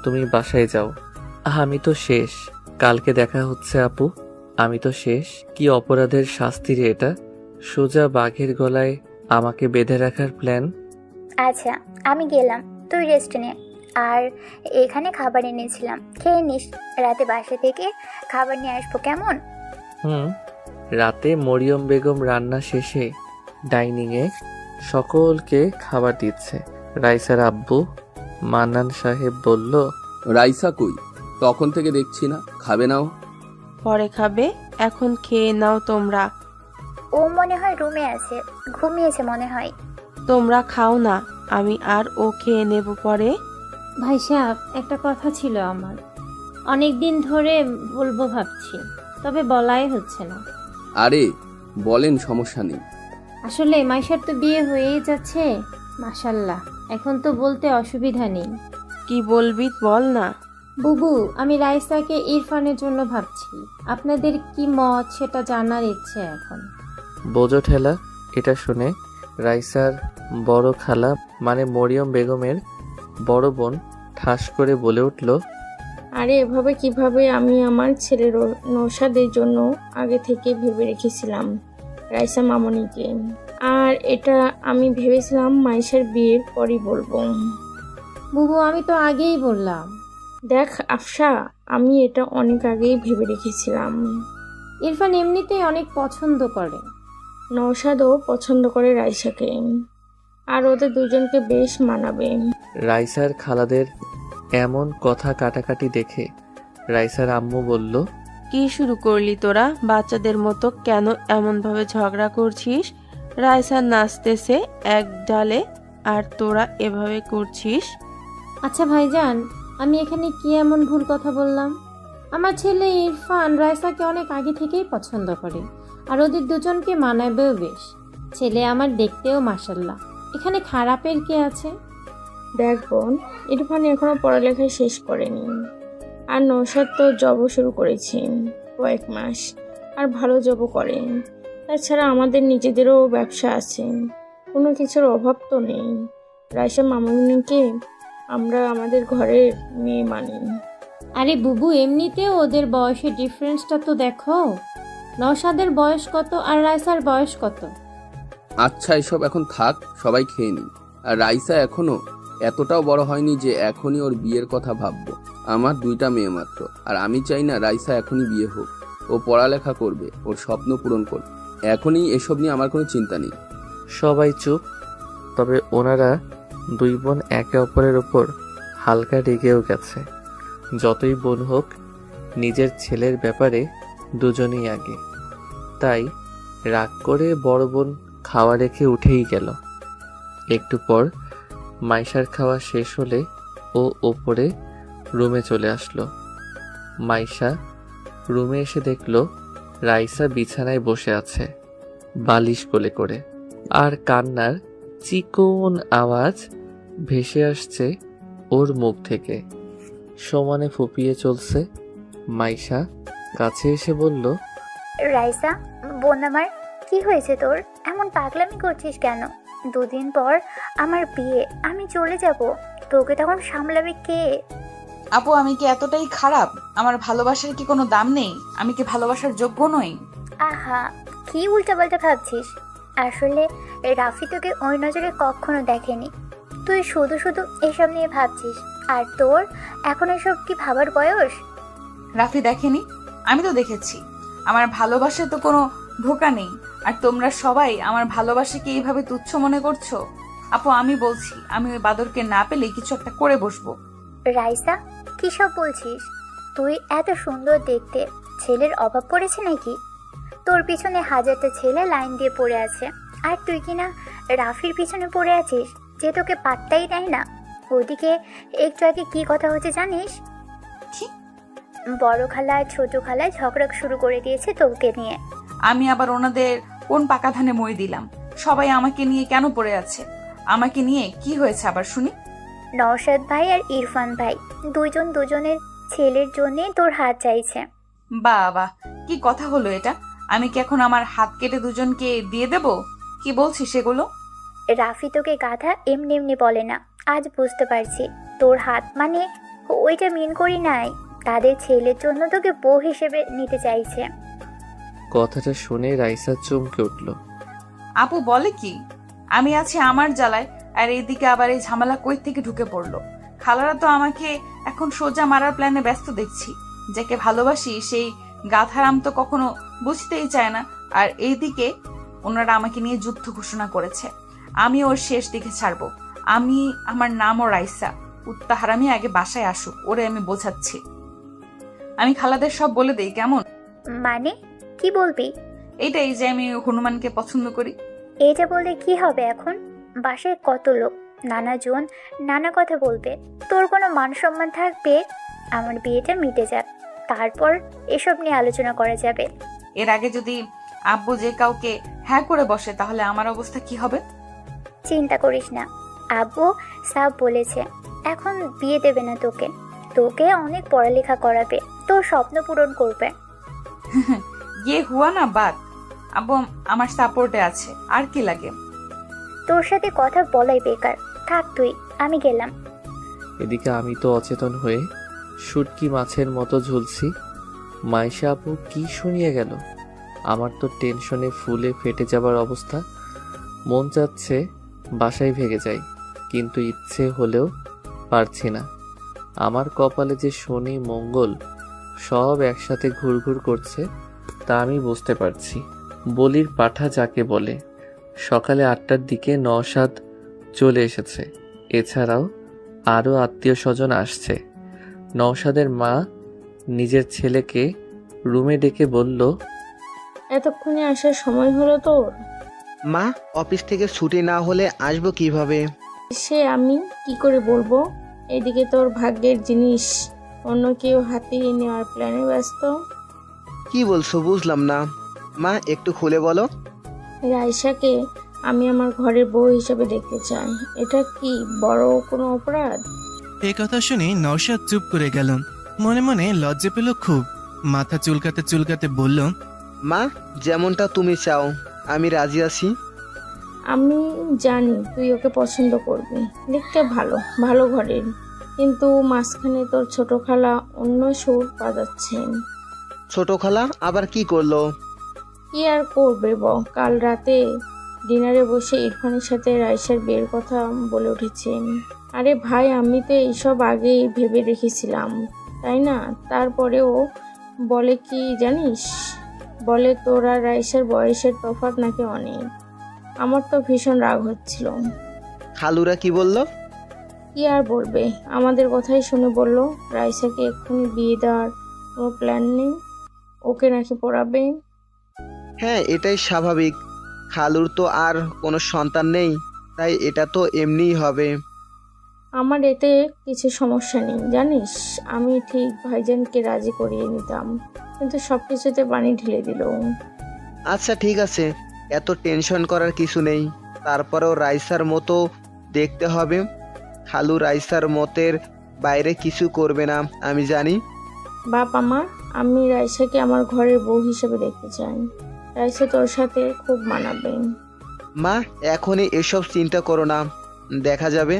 তুমি বাসায় যাও। আমি তো শেষ। কালকে দেখা হচ্ছে আপু। আমি তো শেষ। কি অপরাধের শাস্তি রে এটা? সোজা বাঘের গলায় আমাকে বেঁধে রাখার প্ল্যান। আচ্ছা, আমি গেলাম, তুই রেস্ট নে। আর এখানে খাবার এনেছিলাম, খেয়ে নিস। রাতে বাসা থেকে খাবার নিয়ে আসবো, কেমন? রাতে মরিয়ম বেগম রান্না শেষে ডাইনিংয়ে সকলকে খাবার দিচ্ছে। রাইসার আব্বু মান্নান সাহেব বলল, রাইসা কই? তখন থেকে দেখছি না, খাবে নাও। পরে খাবে, এখন খেয়ে নাও তোমরা। ও মনে হয় রুমে আছে, ঘুমিয়েছে মনে হয়। তোমরা খাও না, আমি আর ও খেয়ে নেব পরে। ভাই সাহেব, একটা কথা ছিল আমার, অনেক দিন ধরে বলবো ভাবছি, তবে বলাই হচ্ছে না। আরে বলেন, সমস্যা নেই। আসলে মাইশার তো বিয়ে হয়েই যাচ্ছে, মাশাল্লাহ, এখন তো বলতে অসুবিধা নেই। কি বলবি বল না। বুবু, আমি রাইসাকে ইরফানের জন্য ভাবছি, আপনাদের কি মত সেটা জানার ইচ্ছে এখন। বোঝো ঠেলা। এটা শুনে রাইসার বড় খালা মানে মরিয়ম বেগমের বড় বোন ঠাস করে বলে উঠল, আরে এভাবে কিভাবে? আমি আমার ছেলের নৌশাদের জন্য আগে থেকে ভেবে রেখেছিলাম রাইসা মামনিকে, আর এটা আমি ভেবেছিলাম মাইশার বিয়ের পরই বলবো। বুবু, আমি তো আগেই বললাম। দেখ আফসা, আমি এটা অনেক আগেই ভেবে রেখেছিলাম। ইরফান এমনিতেই অনেক পছন্দ করে। নৌশাদও পছন্দ করে রাইসাকে, আর ওদের দুজনকে বেশ মানাবে। রাইসার খালাদের এমন কথা কাটাকাটি দেখে রাইসার আম্মু বলল, কি শুরু করলি তোরা বাচ্চাদের মতো? কেন এমন ভাবে ঝগড়া করছিস? রায়সা নাচতেছে এক ডালে আর তোরা এভাবে করছিস। আচ্ছা ভাইজান, আমি এখানে কি এমন ভুল কথা বললাম? আমার ছেলে ইরফান রাইসাকে অনেক আগে থেকেই পছন্দ করে, আর ওদের দুজনকে মানাবেও বেশ। ছেলে আমার দেখতেও মাশাল্লাহ, এখানে খারাপের কে আছে? দেখ বোন, ইরফান এখনো পড়ালেখা শেষ করেনি, আর নৌশাদ তো জবও শুরু করেছি কয়েক মাস, আর ভালো জবও করে। তাছাড়া আমাদের নিজেদেরও ব্যবসা আছে, কোনো কিছুর অভাব তো নেই। রাইসা মামুনিকে আমরা আমাদের ঘরের মেয়ে মানি। আরে বুবু, এমনিতেও ওদের বয়সের ডিফারেন্সটা তো দেখো। নওশাদের বয়স কত আর রাইসার বয়স কত? আচ্ছা এসব এখন থাক, সবাই খেয়ে নিন। আর রাইসা এখনো এতটাও বড় হয়নি যে এখনই ওর বিয়ের কথা ভাববো। আমার 2টা মেয়ে মাত্র, আর আমি চাই না রাইসা এখনই বিয়ে হোক। ও পড়ালেখা করবে, ওর স্বপ্ন পূরণ করবে। এখনই এসব নিয়ে আমার কোনো চিন্তা নেই। সবাই চুপ। তবে ওনারা 2 বোন একে অপরের ওপর হালকা রেগেও গেছে। যতই বোন হোক, নিজের ছেলের ব্যাপারে দুজনেই আগে। তাই রাগ করে বড় বোন খাওয়া রেখে উঠেই গেল। একটু পর মাইশার খাওয়া শেষ হলে ও ওপরে রুমে চলে আসলো। মাইশা রুমে এসে দেখলো রাইসা বিছানায় বসে আছে, বালিশ কোলে করে, আর কান্নার চিকন আওয়াজ ভেসে আসছে ওর মুখ থেকে। সমানে ফুপিয়ে চলছে। মাইশা কাছে এসে বলল, রাইসা বোন আমার, কি হয়েছে তোর? এমন পাগলামি করছিস কেন? 2 দিন পর আমার বিয়ে, আমি চলে যাব, তোকে তখন সামলাবে কে? আপু আমি কি এতটাই খারাপ? আমার ভালোবাসার কি কোনো দাম নেই? আমি কি ভালোবাসার যোগ্য নই? আহা, কি উল্টাপাল্টা ভাবছিস? আসলে রাফি তোকে ওই নজরে কখনো দেখেনি। তুই শুধু শুধু এসব নিয়ে ভাবছিস, আর তোর এখন এসব কি ভাবার বয়স? রাফি দেখেনি? আমি তো দেখেছি। আমার ভালোবাসায় তো কোনো ধোঁকা নেই, আর তোমরা সবাই আমার ভালোবাসাকে এইভাবে তুচ্ছ মনে করছো। আপু আমি বলছি, আমি ওই বাদরকে না পেলে কিছু একটা করে বসবো। রাইসা, কি সব বলছিস? তুই এত সুন্দর দেখতে, ছেলের অভাব পড়েছে নাকি? তোর পিছনে 1000টা ছেলে লাইন দিয়ে পড়ে আছে, আর তুই কিনা রাফির পিছনে পড়ে আছিস, যে তোকে পাত্তাই দেয় না। ওদিকে একটু আগে কি কথা হচ্ছে জানিস? কি? বড় খালা আর ছোট খালা ঝগড়া শুরু করে দিয়েছে তোকে নিয়ে। আমি আবার ওনাদের কোন পাকা ধানে মই দিলাম? সবাই আমাকে নিয়ে কেন পড়ে আছে? আমাকে নিয়ে কি হয়েছে আবার শুনি? নওশাদ ভাই আর ইরফান ভাই দুজন দুজনের ছেলের জন্য তোর হাত চাইছে। বাবা, কি কথা হলো এটা? আমি কি এখন আমার হাত কেটে দুজনকে দিয়ে দেব? কি বলছিস সেগুলো? রাফি তোকে গাধা এমনি এমনি বলে না, আজ বুঝতে পারছি। তোর হাত মানে ওইটা মিন করি নাই, তাদের ছেলের জন্য তোকে বউ হিসেবে নিতে চাইছে। কথাটা শুনে রাইসা চমকে উঠল। আপু বলে কি? আমি আছি আমার জ্বালায়, আর এইদিকে আবার এই ঝামেলা কই থেকে ঢুকে পড়লো? খালারা তো আমাকে এখন সোজা মারার প্ল্যানে ব্যস্ত দেখছি। যাকে ভালোবাসি সেই গাধারাম তো কখনো বুঝতেই চায় না। আর এইদিকে ওনারা আমাকে নিয়ে যুদ্ধ ঘোষণা করেছে। আমি ওর শেষ দিকে ছাড়বো। আমার নামও রাইসা। উত্তাহারামি আগে বাসায় আসুক, ওরে আমি বোঝাচ্ছি। আমি খালাদের সব বলে দেই, কেমন? মানে কি বলবি? এইটাই যে আমি হনুমানকে পছন্দ করি। এটা বললে কি হবে? এখন বাসায় কত লোক, নানাজন নানা কথা বলবে, তোর কোনো মান সম্মান থাকবে? আমার বিয়েটা মিটে যাক, তারপর এসব নিয়ে আলোচনা করা যাবে। এর আগে যদি আব্বু যে কাউকে হ্যাঁ করে বসে, তাহলে আমার অবস্থা কি হবে? চিন্তা করিস না, আব্বু সাব বলেছে এখন বিয়ে দেবে না তোকে, তোকে অনেক পড়ালেখা করাবে, তোর স্বপ্ন পূরণ করবে। ইয়ে হুয়া না বাত। আব্বু আমার সাপোর্টে আছে, আর কি লাগে? তোর সাথে কথা বলাই বেকার, থাক তুই, আমি গেলাম। এদিকে আমি তো অচেতন হয়ে শুটকি মাছের মতো ঝুলছি। মাইশা আপু কি শুনিয়ে গেল? আমার তো টেনশনে ফুলে ফেটে যাবার অবস্থা। মন চাচ্ছে বাসায় ভেগে যাই, কিন্তু ইচ্ছে হলেও পারছি না। আমার কপালে যে শনি মঙ্গল সব একসাথে ঘুরঘুর করছে তা আমি বুঝতে পারছি। বলির পাঠা যাকে বলে। সকালে 8টার দিকে নওশাদ চলে এসেছে। এছাড়াও আরও আত্মীয় স্বজন আসছে। নওশাদের মা নিজের ছেলেকে রুমে ডেকে বলল, এতক্ষণে আসার সময় হলো তোর? মা, অফিস থেকে ছুটি না হলে আসবো কিভাবে? সে আমি কি করে বলবো? এদিকে তোর ভাগ্যের জিনিস অন্য কেউ হাতিয়ে নেওয়ার প্ল্যানে ব্যস্ত। কি বলছো বুঝলাম না। মা, একটু খুলে বলো। রাইসাকে আমি আমার ঘরের বউ হিসেবে দেখতে চাই। এটা কি বড় কোনো অপরাধ? এ কথা শুনে নওশাদ চুপ করে গেল। মনে মনে লজ্জা পেল খুব। মাথা চুলকাতে চুলকাতে বলল, মা, যেমনটা তুমি চাও আমি রাজি আছি। আমি জানি তুই ওকে পছন্দ করবি, দেখতে ভালো ভালো ঘরের, কিন্তু মাঝখানে তোর ছোট খালা অন্য সুর বাজাচ্ছেন। ছোট খালা আবার কি করলো? কি আর করবে কাল রাতে ডিনারে বসে ইরফানের সাথে রাইসার বিয়ের কথা বলে উঠেছেন। আরে ভাই, আমি তো এইসব আগেই ভেবে রেখেছিলাম, তাই না? তারপরেও বলে কি জানিস, বলে তোরা রাইসার বয়সের তফাৎ নাকি অনেক। আমার তো ভীষণ রাগ হচ্ছিল। খালুরা কি বললো? কি আর বলবে, আমাদের কথাই শুনে বলল রাইসাকে এক্ষুনি বিয়ে দেওয়ার কোনো প্ল্যান নেই, ওকে নাকি পড়াবে। হ্যাঁ, এটাই স্বাভাবিক। খালুর তো আর কোনো সন্তান নেই, তাই এটা তো এমনিই হবে। আমার এতে কিছু সমস্যা নেই জানিস, আমি ঠিক ভাইজানকে রাজি করিয়ে নিতাম, কিন্তু সব কিছুতে পানি ঢেলে দিল। আচ্ছা ঠিক আছে, এত টেনশন করার কিছু নেই। তারপরেও রাইসার মতো দেখতে হবে। খালু রাইসার মতের বাইরে কিছু করবে না, আমি জানি। বাপ আমার, আমি রাইসাকে আমার ঘরের বউ হিসেবে দেখতে চাই। রাইসা তোর সাথে খুব মানাবে। মা, এখনই এসব চিন্তা করো না, দেখা যাবে।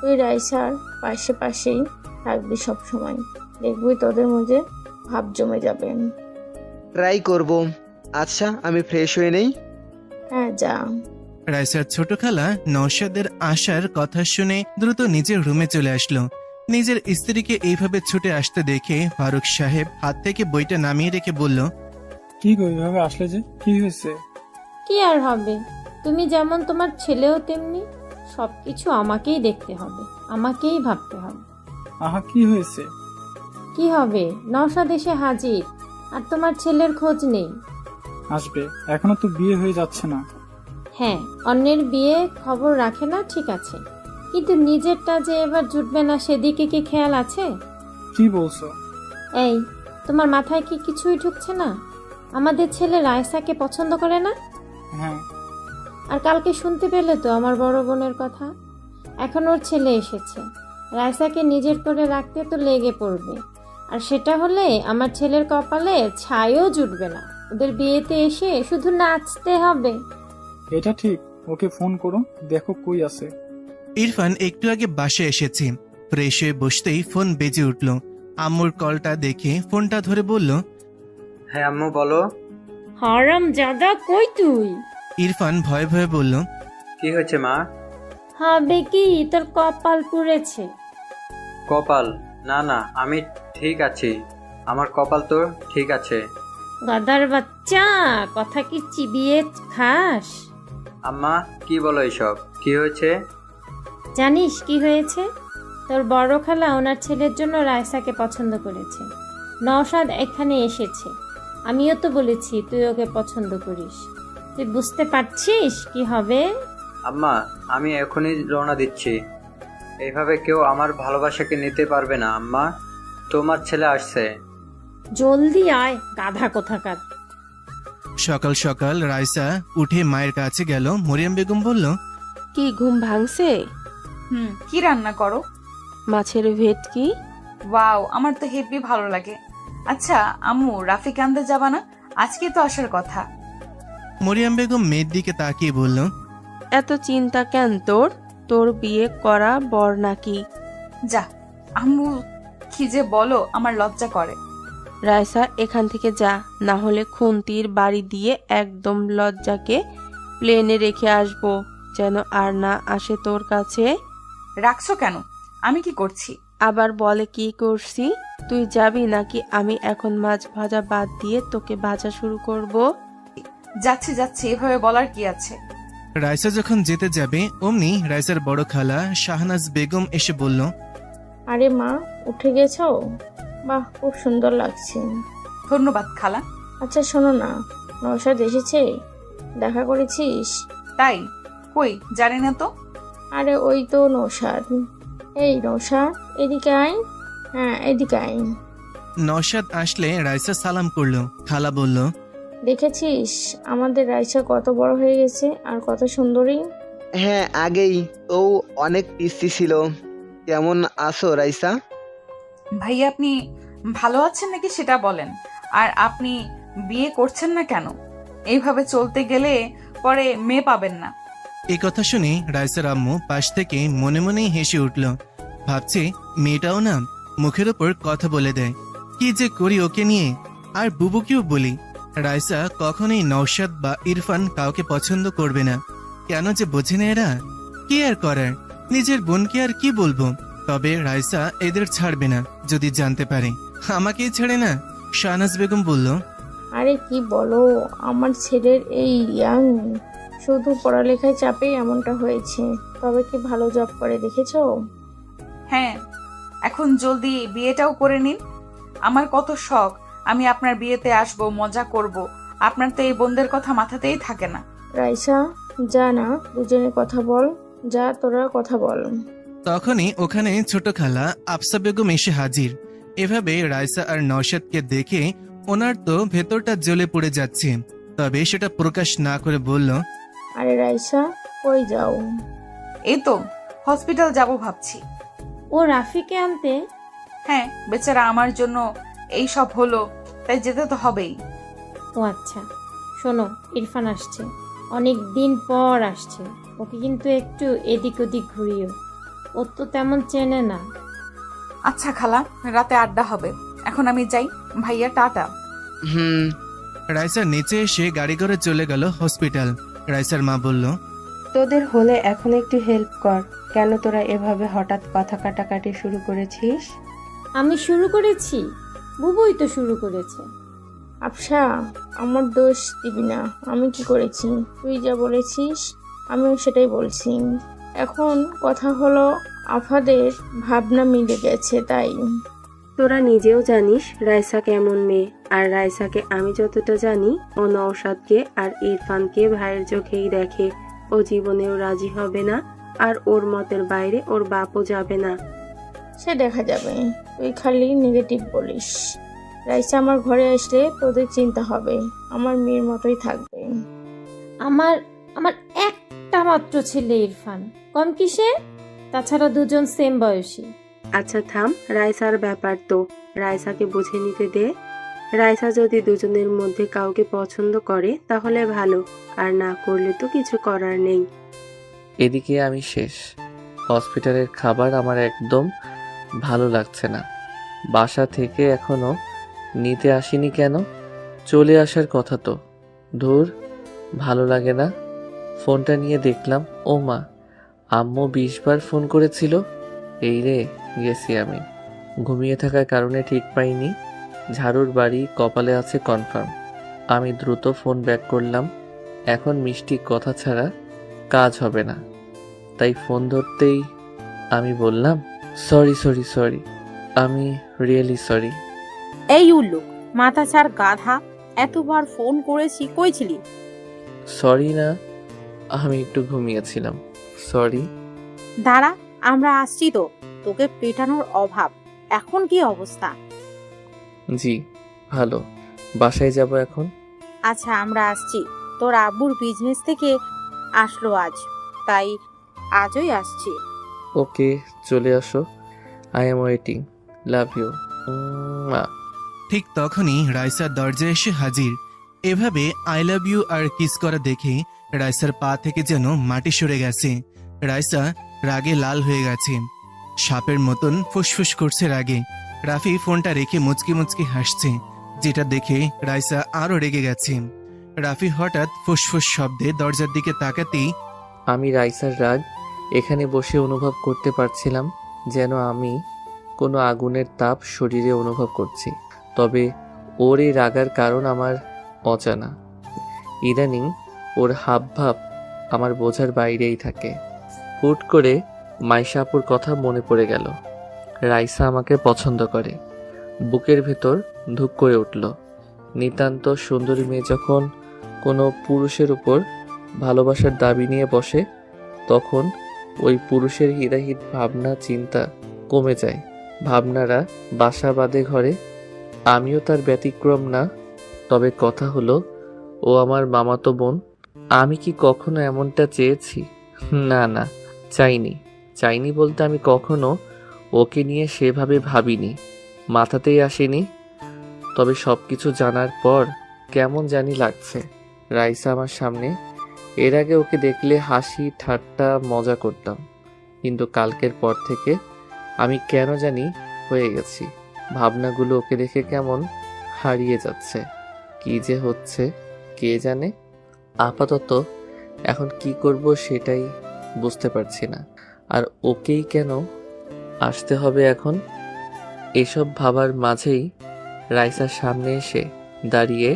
তুই রাইসার পাশেই থাকবি সব সময়, দেখবি তোদের মধ্যে ভাব জমে যাবে। ট্রাই করব। আচ্ছা, আমি ফ্রেশ হয়ে নেই। হ্যাঁ যা। রাইসার ছোট খালা নওশাদের আসার কথা শুনে দ্রুত নিজের রুমে চলে আসলো। নিজের স্ত্রীকে এইভাবে ছুটে আসতে দেখে ফারুক সাহেব হাত থেকে বইটা নামিয়ে রেখে বলল, কি গো, এভাবে আসলে যে? কি হয়েছে? কি আর হবে, তুমি যেমন তোমার ছেলেও তেমনি। সবকিছু আমাকেই দেখতে হবে, আমাকেই ভাবতে হবে। আহা, কি হয়েছে? কি হবে, নওশাদ এসে হাজির, আর তোমার ছেলের খোঁজ নেই। আসবে, এখনো তো বিয়ে হয়ে যাচ্ছে না। হ্যাঁ, অন্যের বিয়ে খবর রাখে না ঠিক আছে, কিন্তু নিজেরটা যে এবার জুটবে না সেদিকে কি খেয়াল আছে? কি বলছো? এই, তোমার মাথায় কি কিছুই ঢুকছে না? আমাদের ছেলে রায়সাকে পছন্দ করে না? হ্যাঁ। আর কালকে শুনতে পেলে তো আমার বড় বোনের কথা। এখন ওর ছেলে এসেছে, রায়সাকে নিজের করে রাখতে তো লেগে পড়বে, আর সেটা হলে আমার ছেলের কপালে ছাইও জুটবে না। ওদের বিয়েতে এসে শুধু নাচতে হবে। এটা ঠিক, ওকে ফোন করো, দেখো কই আছে। ইরফান একটু আগে বাসে এসেছে। ফ্রেশ হয়ে বসতেই ফোন বেজে উঠল। আম্মুর কলটা দেখে ফোনটা ধরে বলল, হ্যাঁ আম্মু বলো। হারাম জাদা, কই তুই? ইরফান ভয়ে ভয়ে বলল, কি হয়েছে মা? হবে কি, তোর কপাল পুড়েছে। কপাল? না না, আমি ঠিক আছি, আমার কপাল তো ঠিক আছে। গাদার বাচ্চা, কথা কি চিবিয়ে খাস? আম্মা কি বলো এসব? কি হয়েছে? জানিস কি হয়েছে? তোর বড় খালা ওনার ছেলের জন্য রায়সাকে পছন্দ করেছে। নওশাদ এখানে এসেছে, আমিও তো বলেছি তুই ওকে পছন্দ করিস। তুই বুঝতে পারছিস কি হবে? আম্মা, আমি এখনই রওনা দিচ্ছি। এইভাবে কেউ আমার ভালোবাসাকে নিতে পারবে না আম্মা। তোমার ছেলে আসছে। জলদি আয়, গাধা কোথাকার। সকাল সকাল রাইসা উঠে মায়ের কাছে গেল। মরিয়ম বেগম বলল, কি ঘুম ভাঙছে? কি রান্না করো? মাছের ভেটকি। ওয়াও, আমার তো হেভি ভালো লাগে। আচ্ছা আম্মু, রাফি আনতে যাবা না? আজকে তো আসার কথা। মরিয়ম বেগম মেয়ের দিকে তাকিয়ে বলল, এত চিন্তা কেন তোর? তোর বিয়ে করা বর নাকি? যা আম্মু, কি যে বলো, আমার লজ্জা করে। রায়সা, এখান থেকে যা, না হলে খুন্তির বাড়ি দিয়ে একদম লজ্জাকে প্লেনে রেখে আসবো, যেন আর না আসে তোর কাছে। রাখছো কেন? আমি কি করছি? আবার বলে কি করছি? তুই যাবি নাকি আমি এখন মাছ ভাজা বাদ দিয়ে তোকে ভাজা শুরু করব? যাচ্ছি যাচ্ছি, এভাবে বলার কি আছে? রাইসা যখন যেতে যাবে অমনি রাইসার বড় খালা শাহনাজ বেগম এসে বলল, আরে মা, উঠে গেছো? বাহ, খুব সুন্দর লাগছে। ধন্যবাদ খালা। আচ্ছা শোনো না, নওশাদ এসেছে? দেখা করেছিস? তাই? কই, জানি না তো। আরে ওই তো নৌশাদ। এই নৌশাদ, এদিকে আয়। হ্যাঁ, এদিকে আয়। নওশাদ আসলে রাইসা সালাম করলো। খালা বলল, দেখেছিস আমাদের রাইসা কত বড় হয়ে গেছে আর কত সুন্দরী। হ্যাঁ, আগেই তো অনেক পিস্তি ছিল। কেমন আছো রাইসা? ভাইয়া, আপনি ভালো আছেন নাকি সেটা বলেন। আর আপনি বিয়ে করছেন না কেন? এইভাবে চলতে গেলে পরে মেয়ে পাবেন না। এই কথা শুনে রাইসার আম্মু পাশ থেকে মনে মনেই হেসে উঠল। ভাবছে মেয়েটাও না মুখের ওপর কথা বলে দেয়। কি যে করি ওকে নিয়ে। আর বুবুকেও বলি, রাইসা কখনোই নওশাদ বা ইরফান কাউকে পছন্দ করবে না। কেন যে বোঝে না এরা। কি আর করার, নিজের বোনকে আর কি বলবো। তবে রাইসা এদের ছাড়বে না যদি জানতে পারে। আমাকেই ছাড়ে না। শাহনাজ বেগম বলল, আরে কি বলো, আমার ছেলের এই ইয়াং শুধু পড়ালেখায় চাপেই এমনটা হয়েছে। তবে কি ভালো জব করে দেখেছো? হ্যাঁ, এখন জলদি বিয়েটাও করে নিন। আমার কত শখ আমি আপনার বিয়েতে আসব, মজা করব। আপনার তো এই বোনদের কথা মাথাতেই থাকে না। রাইসা, যা না, দুজনে কথা বল। যা, তোরা কথা বল। তখনই ওখানে ছোট খালা আফসা বেগম এসে হাজির। এভাবে রাইসা আর নওশাদকে দেখে ওনার তো ভেতরটা জ্বলে পড়ে যাচ্ছে। তবে সেটা প্রকাশ না করে বলল, আরে রাইসা, কই যাও? এই তো হসপিটাল যাব ভাবছি। ও রাফিকে আনতে? হ্যাঁ, বেচারা আমার জন্য এই সব হলো, তাই যেতে তো হবেই। ও আচ্ছা, শোনো, ইরফান আসছে, অনেক দিন পর আসছে। ওকে কিন্তু একটু এদিক ওদিক ঘুরিও, ও তো তেমন চেনে না। আচ্ছা খালা, রাতে আড্ডা হবে। এখন আমি যাই। ভাইয়া, টাটা। হুম। রাইসা নিচে এসে গাড়ি করে চলে গেল হসপিটাল। রাইসার মা বলল, তোদের হলে এখন একটু হেল্প কর। কেন তোরা এভাবে হঠাৎ কথা কাটাকাটি শুরু করেছিস? আমি শুরু করেছি? বুবুই তো শুরু করেছে। আফসা, আমার দোষ দিবি না। আমি কি করেছি? তুই যা বলেছিস আমিও সেটাই বলছি। এখন কথা হলো আফাদের ভাবনা মিলে গেছে, তাই। তোরা নিজেও জানিস রাইসা কেমন মেয়ে। আর রাইসাকে আমি যতটা জানি, ও নওশাদকে আর ইরফানকে ভাইয়ের চোখেই দেখে। ও জীবনেও রাজি হবে না, আর ওর মতের বাইরে ওর বাপও যাবে না। সে দেখা যাবে। তুই খালি নেগেটিভ বলিস। রাইসা আমার ঘরে আসলে তোদের চিন্তা হবে, আমার মেয়ের মতোই থাকবে। আমার আমার একটা মাত্র ছেলে ইরফান, কম কিসে? তাছাড়া দুজন সেম বয়সী। আচ্ছা থাম, রাইসার ব্যাপার তো রাইসাকে বুঝে নিতে দে। রাইসা যদি দুজনের মধ্যে কাউকে পছন্দ করে তাহলে ভালো, আর না করলে তো কিছু করার নেই। এদিকে আমি শেষ। হসপিটালের খাবার আমার একদম ভালো লাগছে না। বাসা থেকে এখনো নিতে আসিনি কেন? চলে আসার কথা তো। ধুর, ভালো লাগে না। ফোনটা নিয়ে দেখলাম, ও মা, আম্মু 20 বার ফোন করেছিল। এই রে, গেছি আমি। ঘুমিয়ে থাকার কারণে ঠিক পাইনি। ঝাড়ুর বাড়ি কপালে আছে কনফার্ম। আমি দ্রুত ফোন ব্যাক করলাম। এখন মিষ্টি কথা ছাড়া কাজ হবে না। তাই ফোন ধরতেই আমি বললাম, সরি, আমি রিয়েলি সরি। এই উল্লুক, মাথা ছাড় গাধা, এতবার ফোন করেছি, কই ছিলি? সরি না, আমি একটু ঘুমিয়েছিলাম। সরি। দাঁড়া, আমরা আসছি তো। তোকে পেটানোর অভাব। এখন কি অবস্থা? জি ভালো। বাসায় যাব এখন। আচ্ছা, আমরা আসছি। তোর আব্বুর বিজনেস থেকে আসলো আজ, তাই আজই আসছি। ওকে, চলে আসো। I am waiting. Love you. ঠিক তখনই রাইসার দরজায় এসে হাজির। এভাবে আই লাভ ইউ আর কিস করা দেখে রাইসার পা থেকে যেন মাটি সরে গেছে। রাইসা রাগে লাল হয়ে গেছে, সাপের মতন ফুসফুস করছে রাগে। রাফি ফোনটা রেখে মুচকি মুচকি হাসছে, যেটা দেখে রাইসা আরো রেগে গেছে। রাফি হঠাৎ ফুসফুস শব্দে দরজার দিকে তাকাতেই আমি রাইসার রাগ এখানে বসে অনুভব করতে পারছিলাম, যেন আমি কোনো আগুনের তাপ শরীরে অনুভব করছি। তবে ওর এই রাগার কারণ আমার অজানা। ইদানিং ওর হাবভাব আমার বোঝার বাইরেই থাকে। হুট করে মাইশা আপুর কথা মনে পড়ে গেল। রাইসা আমাকে পছন্দ করে। বুকের ভেতর ধুক করে উঠল। নিতান্ত সুন্দরী মেয়ে যখন কোনো পুরুষের উপর ভালোবাসার দাবি নিয়ে বসে, তখন ওই পুরুষের হিতাহিত ভাবনা চিন্তা কমে যায়। ভাবনারা বাসা বাঁধে ঘরে। আমিও তার ব্যতিক্রম না। তবে কথা হলো, ও আমার মামাতো বোন। আমি কি কখনো এমনটা চেয়েছি? না না, চাইনি বলতে আমি কখনো ওকে নিয়ে সেভাবে ভাবিনি, মাথাতেই আসেনি। তবে সব কিছু জানার পর কেমন জানি লাগছে। রাইসা আমার সামনে। এর আগে ওকে দেখলে হাসি ঠাট্টা মজা করতাম, কিন্তু কালকের পর থেকে আমি কেন জানি হয়ে গেছি। ভাবনাগুলো ওকে দেখে কেমন হারিয়ে যাচ্ছে। কি যে হচ্ছে কে জানে। আপাতত এখন কি করব সেটাই বুঝতে পারছি না। আর ওকেই কেন আসতে হবে এখন? এসব ভাবার মাঝেই রাইসার সামনে এসে দাঁড়িয়ে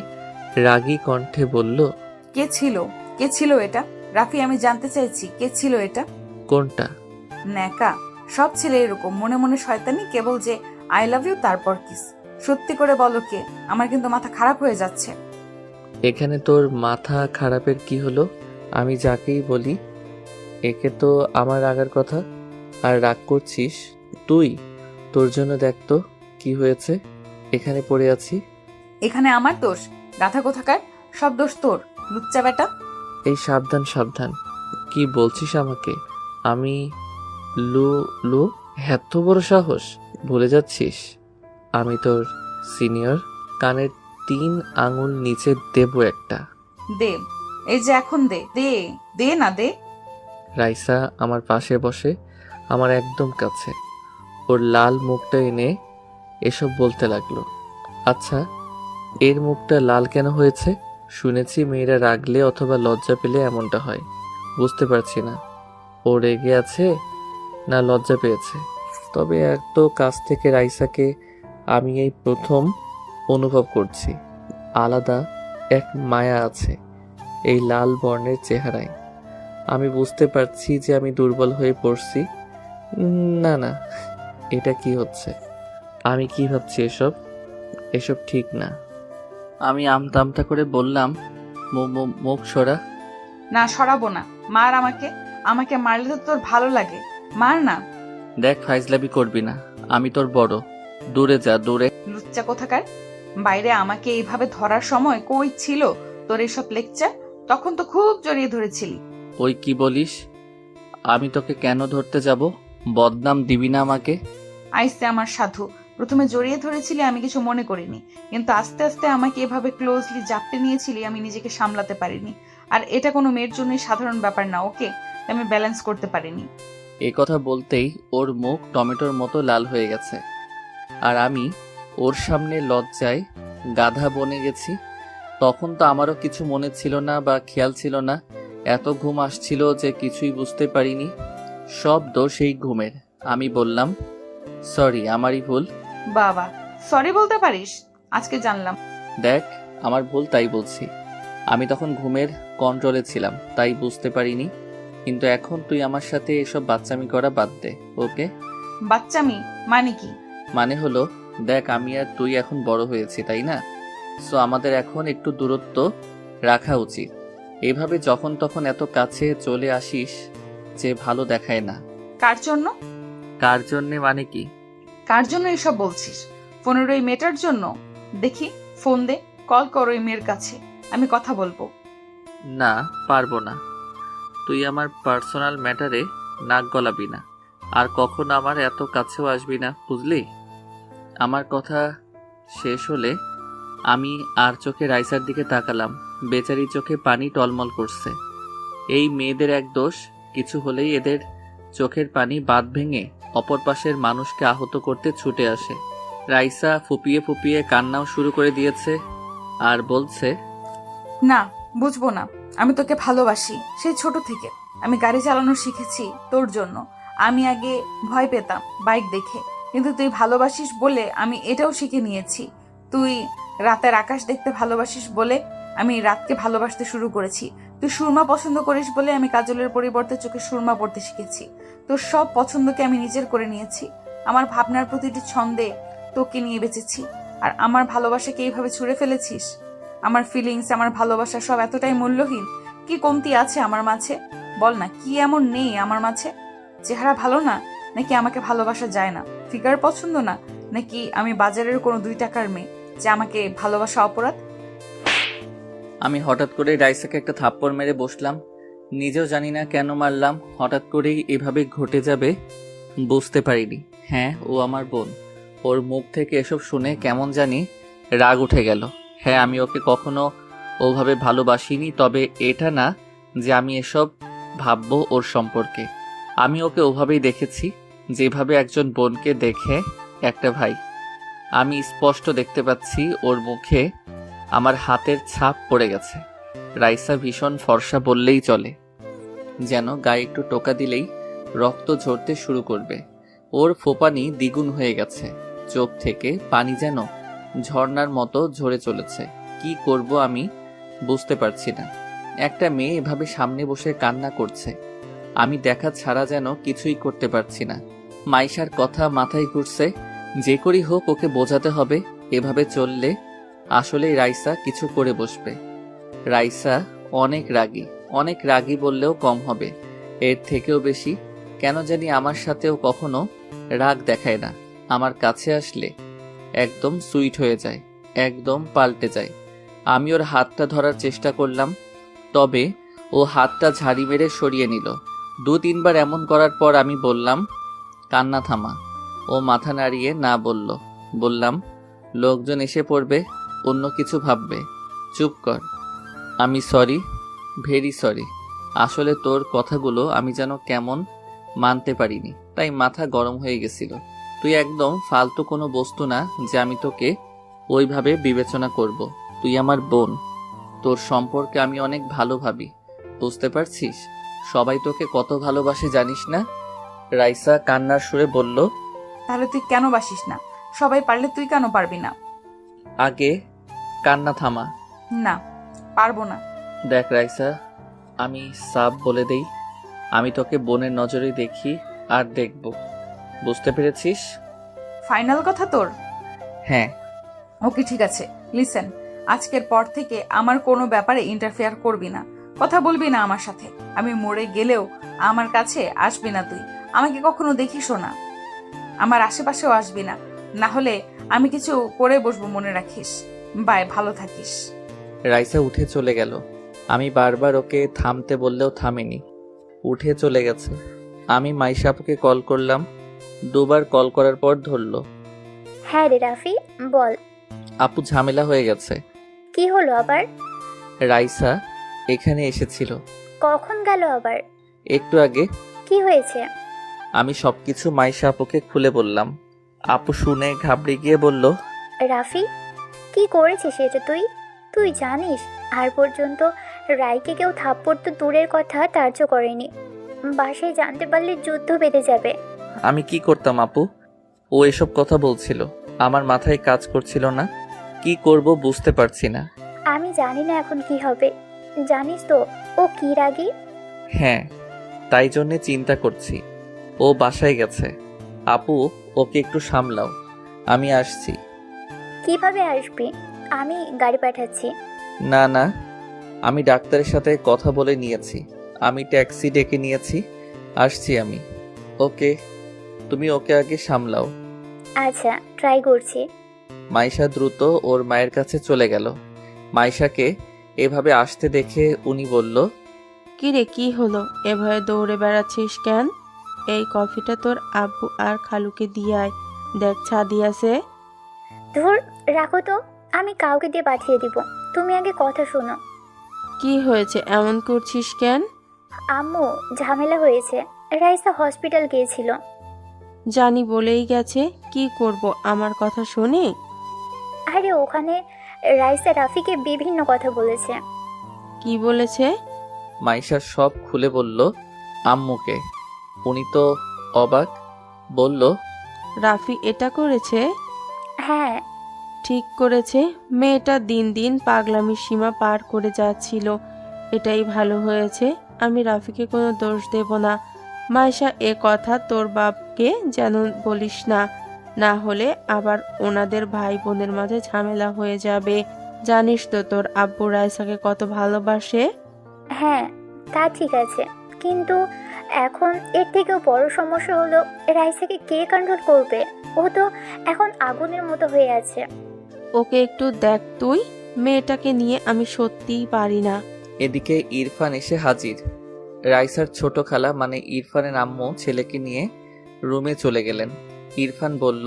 রাগী কণ্ঠে বলল, কে ছিল এটা? রাফি, আমি জানতে চাইছি কে ছিল এটা? কোনটা? ন্যাকা। সব ছেলে এরকম, মনে মনে শয়তানি, কেবল যে আই লাভ ইউ তারপর কিস। সত্যি করে বলো কে? আমার কিন্তু মাথা খারাপ হয়ে যাচ্ছে। এখানে তোর মাথা খারাপের কি হলো? আমি যাকেই বলি একে তো আমার রাগার কথা। আর রাগ করছিস তুই? তোর জন্য দেখ তো কি হয়েছে। এখানে পড়ে আছি। এখানে আমার দোষ? গাধা কোথাকার, সব দোষ তোর, লুচ্চা বেটা। এই সাবধান। কি বলছিস আমাকে? আমি লু লু এত বড় সাহস? ভুলে যাচ্ছিস আমি তোর সিনিয়র। কানের 3 আঙুল নিচে দেবো একটা। দে, এই যে এখন দে দে দে না দে। রাইসা আমার পাশে বসে, আমার একদম কাছে। ওর লাল মুখটা এনে এসব বলতে লাগলো। আচ্ছা, এর মুখটা লাল কেন হয়েছে? শুনেছি মেয়েরা রাগলে অথবা লজ্জা পেলে এমনটা হয়। বুঝতে পারছি না ও রেগে আছে না লজ্জা পেয়েছে। তবে এত কাছ থেকে রাইসাকে আমি এই প্রথম অনুভব করছি। আলাদা এক মায়া আছে এই লাল বর্ণের চেহারায়। আমি বুঝতে পারছি যে আমি দুর্বল হয়ে পড়ছি। না, এটা কি হচ্ছে? আমি কি ভাবছি এসব ঠিক না। আমি আমতা করে বললাম, মুখ সরা। না, সরাবো না। মার আমাকে মারলে তো তোর ভালো লাগে, মার না। দেখ, ফাইজলামি করবি না, আমি তোর বড়। দূরে যা, দূরে। লুচ্চা কোথাকার। বাইরে আমাকে এইভাবে ধরার সময় কই ছিল তোর এসব লেকচার? তখন তো খুব জড়িয়ে ধরেছিলি। ওই কি বলিস? আমি তোকে কেন ধরতে যাব? বদনাম দিবি না আমাকে। আইসে আমার সাধু। প্রথমে জড়িয়ে ধরেছিলি, আমি কিছু মনে করিনি, কিন্তু আস্তে আস্তে আমাকে এভাবে ক্লোজলি জাপটে নিয়েছিলি, আমি নিজেকে সামলাতে পারিনি। আর এটা কোনো মেয়ের জন্যই সাধারণ ব্যাপার না, ওকে? আমি ব্যালেন্স করতে পারিনি। এই কথা বলতেই ওর মুখ টমেটোর মতো লাল হয়ে গেছে। আর আমি ওর সামনে লজ্জায় গাধা বনে গেছি। তখন তো আমারও কিছু মনে ছিল না বা খেয়াল ছিল না। এত ঘুম আসছিল যে কিছুই বুঝতে পারিনি। সব দোষ এই ঘুমের। আমি বললাম, সরি, আমারই ভুল। বাবা, সরি বলতে পারিস? আজকে জানলাম। দেখ, আমার ভুল, তাই বলছি। আমি তখন ঘুমের কন্ট্রোলে ছিলাম, তাই বুঝতে পারিনি। কিন্তু এখন তুই আমার সাথে এসব বাচ্চামি করা বাদ দে, ওকে? বাচ্চামি মানে কি? মানে হলো, দেখ, আমি আর তুই এখন বড় হয়েছি, তাই না? সো আমাদের এখন একটু দূরত্ব রাখা উচিত। এভাবে যখন তখন এত কাছে চলে আসিস যে ভালো দেখায় না। কার জন্য? কার জন্যে মানে কি? কার জন্য এসব বলছিস? ফোনের ওই মেয়েটার জন্য? দেখি, ফোন দে, কল কর ওই মেয়ের কাছে, আমি কথা বলবো। না, পারবো না। তুই আমার পার্সোনাল ম্যাটারে নাক গলাবি না, আর কখনো আমার এত কাছেও আসবি না, বুঝলি? আমার কথা শেষ হলে আমি আর চোখে রাইসার দিকে তাকালাম। বেচারি চোখে পানি টলমল করছে। এই মেয়েদের এক দোষ, কিছু হলেই এদের চোখের পানি বাঁধ ভেঙে অপর পাশের মানুষকে আহত করতে ছুটে আসে। রাইসা ফুপিয়ে ফুপিয়ে কান্নাও শুরু করে দিয়েছে আর বলছে, না, বুঝবো না। আমি তোকে ভালোবাসি সেই ছোট থেকে। আমি গাড়ি চালানো শিখেছি তোর জন্য। আমি আগে ভয় পেতাম বাইক দেখে, কিন্তু তুই ভালোবাসিস বলে আমি এটাও শিখে নিয়েছি। তুই রাতের আকাশ দেখতে ভালোবাসিস বলে আমি রাতকে ভালোবাসতে শুরু করেছি। তুই সুরমা পছন্দ করিস বলে আমি কাজলের পরিবর্তে চোখে সুরমা পড়তে শিখেছি। তোর সব পছন্দকে আমি নিজের করে নিয়েছি। আমার ভাবনার প্রতিটি ছন্দে তোকে নিয়ে বেঁচেছি। আর আমার ভালোবাসাকে এইভাবে ছুঁড়ে ফেলেছিস। আমার ফিলিংস, আমার ভালোবাসা সব এতটাই মূল্যহীন? কি কমতি আছে আমার মাঝে? বল না, কি এমন নেই আমার মাঝে? চেহারা ভালো না, নাকি আমাকে ভালোবাসা যায় না? ফিগার পছন্দ না, নাকি আমি বাজারের কোনো 2 টাকার মেয়ে যে আমাকে ভালোবাসা অপরাধ? আমি হঠাৎ করে রাইসাকে একটা থাপ্পড় মেরে বসলাম। নিজেও জানি না কেন মারলাম, হঠাৎ করেই এভাবে ঘটে যাবে বুঝতে পারিনি। হ্যাঁ, ও আমার বোন। ওর মুখ থেকে এসব শুনে কেমন জানি রাগ উঠে গেল। হ্যাঁ, আমি ওকে কখনো ওভাবে ভালোবাসিনি, তবে এটা না যে আমি এসব ভাববো ওর সম্পর্কে। আমি ওকে ওভাবেই দেখেছি, যেভাবে একজন বোনকে দেখে একটা ভাই। আমি স্পষ্ট দেখতে পাচ্ছি ওর মুখে আমার হাতের ছাপ পড়ে গেছে। রাইসা ভীষণ ফর্সা বললেই চলে, যেন গায়ে একটু টোকা দিলেই রক্ত ঝরতে শুরু করবে। ওর ফোপানি দ্বিগুণ হয়ে গেছে, চোখ থেকে পানি যেন ঝর্ণার মতো ঝরে চলেছে। কি করব আমি বুঝতে পারছি না। একটা মেয়ে এভাবে সামনে বসে কান্না করছে, আমি দেখা ছাড়া যেন কিছুই করতে পারছি না। মাইশার কথা মাথায় ঘুরছে, যে করি হোক ওকে বোঝাতে হবে। এভাবে চললে আসলেই রাইসা কিছু করে বসবে। রাইসা অনেক রাগী বললেও কম হবে, এর থেকেও বেশি। কেন জানি আমার সাথেও কখনো রাগ দেখায় না, আমার কাছে আসলে একদম সুইট হয়ে যায়, একদম পাল্টে যায়। আমি ওর হাতটা ধরার চেষ্টা করলাম, তবে ও হাতটা ঝাড়ি মেরে সরিয়ে নিল। 2-3 বার এমন করার পর আমি বললাম, কান্না থামা। ও মাথা নাড়িয়ে না বলল। বললাম, লোকজন এসে পড়বে, অন্য কিছু ভাববে, চুপ কর। আমি সরি, ভেরি সরি। আসলে তোর কথাগুলো আমি যেন কেমন মানতে পারিনি, তাই মাথা গরম হয়ে গেছিল। তুই একদম ফালতু কোনো বস্তু না যে আমি তোকে ওইভাবে বিবেচনা করব। তুই আমার বোন, তোর সম্পর্কে আমি অনেক ভালো ভাবি, বুঝতে পারছিস? সবাই তোকে কত ভালোবাসে জানিস না? রাইসা কান্নার সুরে বলল, তাহলে তুই কেন বাসিস না? সবাই পারলে তুই কেন পারবি না? আগে কান্না থামা। না, পারবো না। দেখ রাইসা, আমি সাফ বলে দেই, আমি তোকে বোনের নজরে দেখি আর দেখব, বুঝতে পেরেছিস? ফাইনাল কথা তোর? হ্যাঁ। ওকে, ঠিক আছে। লিসেন, আজকের পর থেকে আমার কোনো ব্যাপারে ইন্টারফেয়ার করবি না, কথা বলবি না আমার সাথে। আমি মরে গেলেও আমার কাছে আসবি না তুই, আমাকে কখনো দেখিসও না, আমার আশেপাশেও আসবি না, না হলে আমি কিছু করে বসবো, মনে রাখিস। বাই, ভালো থাকিস। রাইসা উঠে চলে গেল। আমি বারবার ওকে থামতে বললেও থামেনি, উঠে চলে গেছে। আমি মাইশা আপুকে কল করলাম, 2 বার কল করার পর ধরলো। হ্যাঁ রে রাফি, বল। আপু, ঝামেলা হয়ে গেছে। কি হলো আবার? রাইসা এখানে এসেছিল। কখন গেল আবার? একটু আগে। কি হয়েছে? আমি সবকিছু মাইশা আপুকে খুলে বললাম। আপু শুনে ঘাবড়ে গিয়ে বলল, রাফি, কি করেছিস এটা তুই? তুই জানিস আর পর্যন্ত রাইকে কেউ থাপ্পড় তো দূরের কথা ধার্য করেনি, বাসায় জানতে পারলে যুদ্ধ বেঁধে যাবে। আমি কি করতাম আপু? ও এসব কথা বলছিল, আমার মাথায় কাজ করছিল না, কি করব বুঝতে পারছি না। আমি জানি না এখন কি হবে, জানিস তো ও কি রাগী। হ্যাঁ, তাই জন্যে চিন্তা করছি। ও বাসায় গেছে। আপু, ওকে একটু সামলাও, আমি আসছি। কিভাবে আসবি? আমি গাড়ি পাঠাচ্ছি। না না, আমি ডাক্তারের সাথে কথা বলে নিয়েছি, আমি ট্যাক্সি ডেকে নিয়েছি, আসছি আমি। ওকে, তুমি ওকে আগে সামলাও। আচ্ছা, ট্রাই করছি। মাইশা দ্রুত ওর মায়ের কাছে চলে গেল। মাইশাকে এভাবে আসতে দেখে উনি বলল, কিরে, কি হলো? এভাবে দৌড়ে বেড়াচ্ছিস কেন? এই কফিটা তোর আব্বু আর খালুকে দিয়ে আয়, দেখ ছাদি আছে। ধুর, রাখো তো, আমি কাউকে দিয়ে পাঠিয়ে দিব, তুমি আগে কথা শোনো। কি হয়েছে, এমন করছিস কেন? আম্মু, ঝামেলা হয়েছে। রাইসা হসপিটাল গিয়েছিল। জানি বলেই গেছে, কি করব আমার কথা শুনে? আরে ওখানে রাইসা রাফিকে বিভিন্ন কথা বলেছে। কি বলেছে? মাইশা সব খুলে বলল আম্মুকে। উনি তো অবাক, বলল, রাফি এটা করেছে? হ্যাঁ, ঠিক করেছে। মেয়েটা দিন দিন পাগলামির সীমা পার করে যাচ্ছিল, এটাই ভালো হয়েছে। আমি রাফিকে কোনো দোষ দেব না। মাইশা, এ কথা তোর বাপকে যেন বলিস না, না হলে আবার ওনাদের ভাই বোনের মাঝে ঝামেলা হয়ে যাবে, জানিস তো তোর আব্বু রাইসাকে কত ভালোবাসে। হ্যাঁ, তা ঠিক আছে, কিন্তু এখন এর থেকেও বড় সমস্যা হলো রাইসাকে কে কন্ট্রোল করবে? ও তো এখন আগুনের মতো হয়ে আছে। ওকে একটু দেখ তুই, মেয়েটাকে নিয়ে আমি সত্যিই পারি না। এদিকে ইরফান এসে হাজির। রাইসার ছোট খালা মানে ইরফানের আম্মু ছেলেকে নিয়ে রুমে চলে গেলেন। ইরফান বলল,